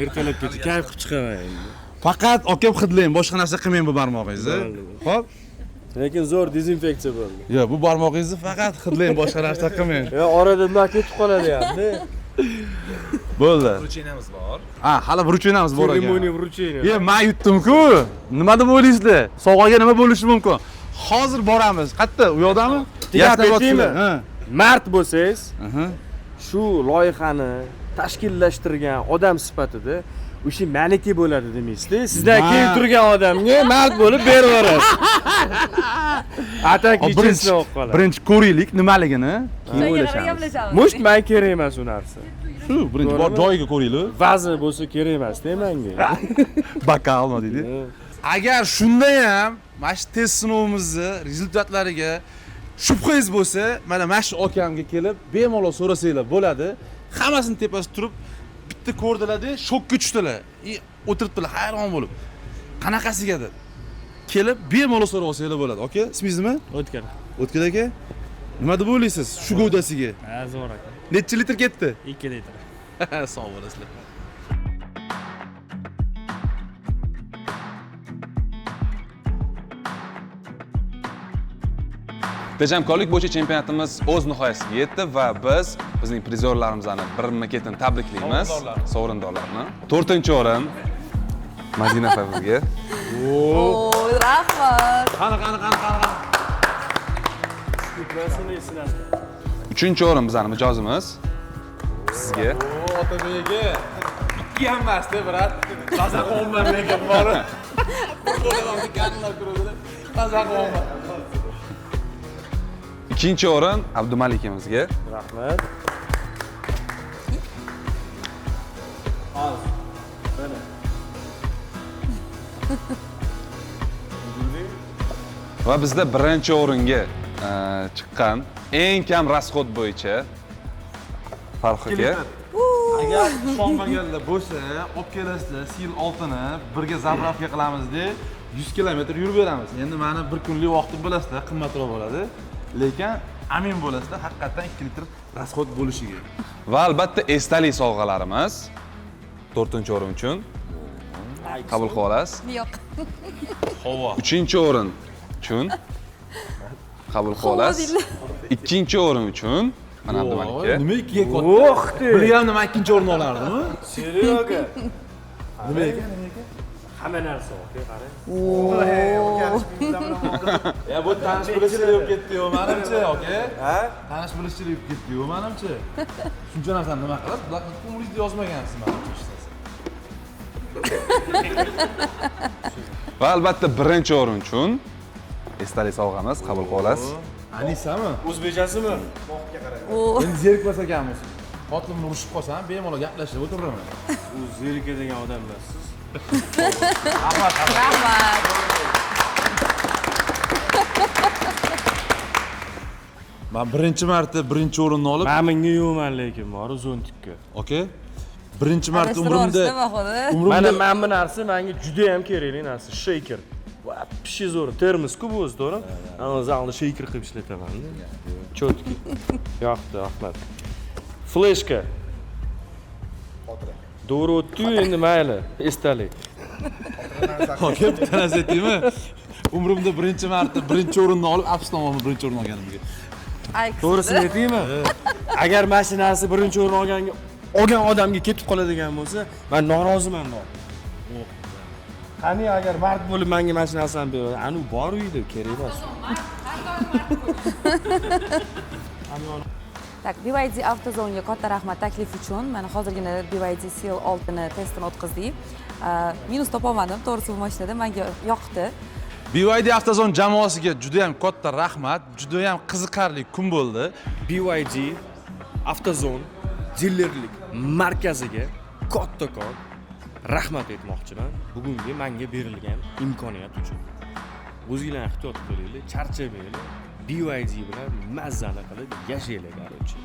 Ertalabgacha kayf qilib chiqaman endi. Faqat okam hidlang, boshqa narsa qilmang bu barmog'ingizni. Xo'p? Lekin zo'r dezinfeksiya bo'ldi. Yo'q, bu barmog'ingizni faqat hidlang, boshqa narsa qilmang. Orada nima ketib qoladi ham-da. Bo'ldi. Ruchenamiz bor. Hali vruchenamiz bor ekan. Limoniy vrucheniya. Men yutdim-ku. Nima deb o'ylaysizlar? Sovg'aga nima bo'lishi mumkin? Hozir boramiz. Qayerda? U yoqdami? Yaxshiyaptimi? Mard bo'lsangiz, shu loyihani tashkillashtirgan odam sifatida o'sha maniki bo'ladi demaysiz-da. Sizdan keyin turgan odamga mard bo'lib berib yuborasiz. Atak ichishni olib qoladi. Birinchi ko'raylik nimaligini, keyin o'ylashamiz. Mushт Men kerak emas u narsa. Shu birinchi bor joyiga ko'raylik. Vazn bo'lsa kerak emas-da menga. Bakalma deydi. Agar shunda ham mana shu test sinovimizni rezultatlariga shubhangiz bo'lsa, mana shu okamga kelib bemalol so'rasanglar bo'ladi. Hammasini tepasida turib bitta ko'rdilar-da, shokka tushdilar. O'tiribdilar hayron bo'lib. Qanaqasigadir. Kelib bemalol so'rab olsanglar bo'ladi. Aka, ismingiz nima? O'tkir. O'tkir aka. Nima deb o'ylaysiz? Shu g'o'dasiga. Ha, zo'r aka. Necha litr ketdi? 2 litr. Sog' bo'lasizlar. Tejamkorlik bo'yicha chempionatimiz o'z nihoyasiga yetdi va biz bizning prizorlarimizni birma-ketin tabriklaymiz. Sovrindorlarni. 4-o'rin Madina Favizga. Rahmat. Qani. 3-o'rin bizning mijozimiz sizga. Otabek aka. 2 ham emas-da, brat. Qazaq olma menga bor. Qo'llarni kanlar ko'radi. Qazaq olma. 2-o'rin Abdumalik akimizga. Rahmat. Va bizda birinchi o'ringa chiqqan eng kam rasxod bo'yicha Farruh aka. Agar ishonmaganlar bo'lsa, olib kelasizlar, Sil 6ni birga zapravka qilamiz deb 100 kilometr yurib beramiz. Endi meni bir kunlik vaqtim bilasizlar, qimmatroq bo'ladi. Lekin amin bo'lasizlar, haqiqatan 2 litr rasxod bo'lishiga. Va albatta esdalik sovg'alarimiz 4-o'rin uchun qabul qilib olasiz. Yo'q. Havo. 3-o'rin uchun qabul qilib olasiz. 2-o'rin uchun mana Abdumalik aka. Nima 2ga katta? Buli ham nima 2-o'rin olardimi? Seryoga. Nima ekan? Hamma narsa aka, qarang. Ya bu tanish bilishchilik bo'lib ketdi-yu, menimcha, aka. Ha? Tanish bilishchilik bo'lib ketdi-yu, menimcha. Shuncha narsani nima qilib, bular ko'nglingizni yozmagansiz, menimcha. Va albatta birinchi o'rin uchun esdalik sovg'amiz, qabul qilib olasiz. anisami o'zbekchasimi? u endi zerikmas ekanmiz xotin bilan urushib qolsam bemalol gaplashib o'tiraman U zerikadigan odam emassiz. rahmat rahmat. man birinchi marta birinchi o'rinni olib Men menga yo'qman lekin bor zontikka. okey birinchi marta umrimda Mana bu narsa menga juda ham kerakli narsa, shaker. Va pishi zo'r, termos-ku bu o'zi, to'g'ri? Ana zalni shaker qilib ishlataman. Chotki. Yo'qdi, rahmat. Fleshka. To'g'ri o'tdi-yu, endi mayli, esdalik. okey bitta narsa aytaymi umrimda birinchi marta birinchi o'rinni olib afsuslanyapman birinchi o'rin olganimga To'g'risini aytaymi? Agar mashinasi birinchi o'rin olgan odamga ketib qoladigan bo'lsa, men noroziman. Qani agar mard bo'lib menga mashinasini beradi, anu bor uyda kerak emas. Tak, BYD Avtozonga katta rahmat taklif uchun. Mana hozirgina BYD Seal 6 ni testini o'tkazdik. Minus topolmadim, to'g'risi bu mashinada menga yoqdi. BYD Avtozon jamoasiga juda ham katta rahmat, juda ham qiziqarli kun bo'ldi. BYD Avtozon dilerlik markaziga kattakon rahmat aytmoqchiman bugungi menga berilgan imkoniyat uchun. O'zingizlar ehtiyot qilinglar, charchamanglar. BYD bilan mazzali qilib yashanglar, qarochi.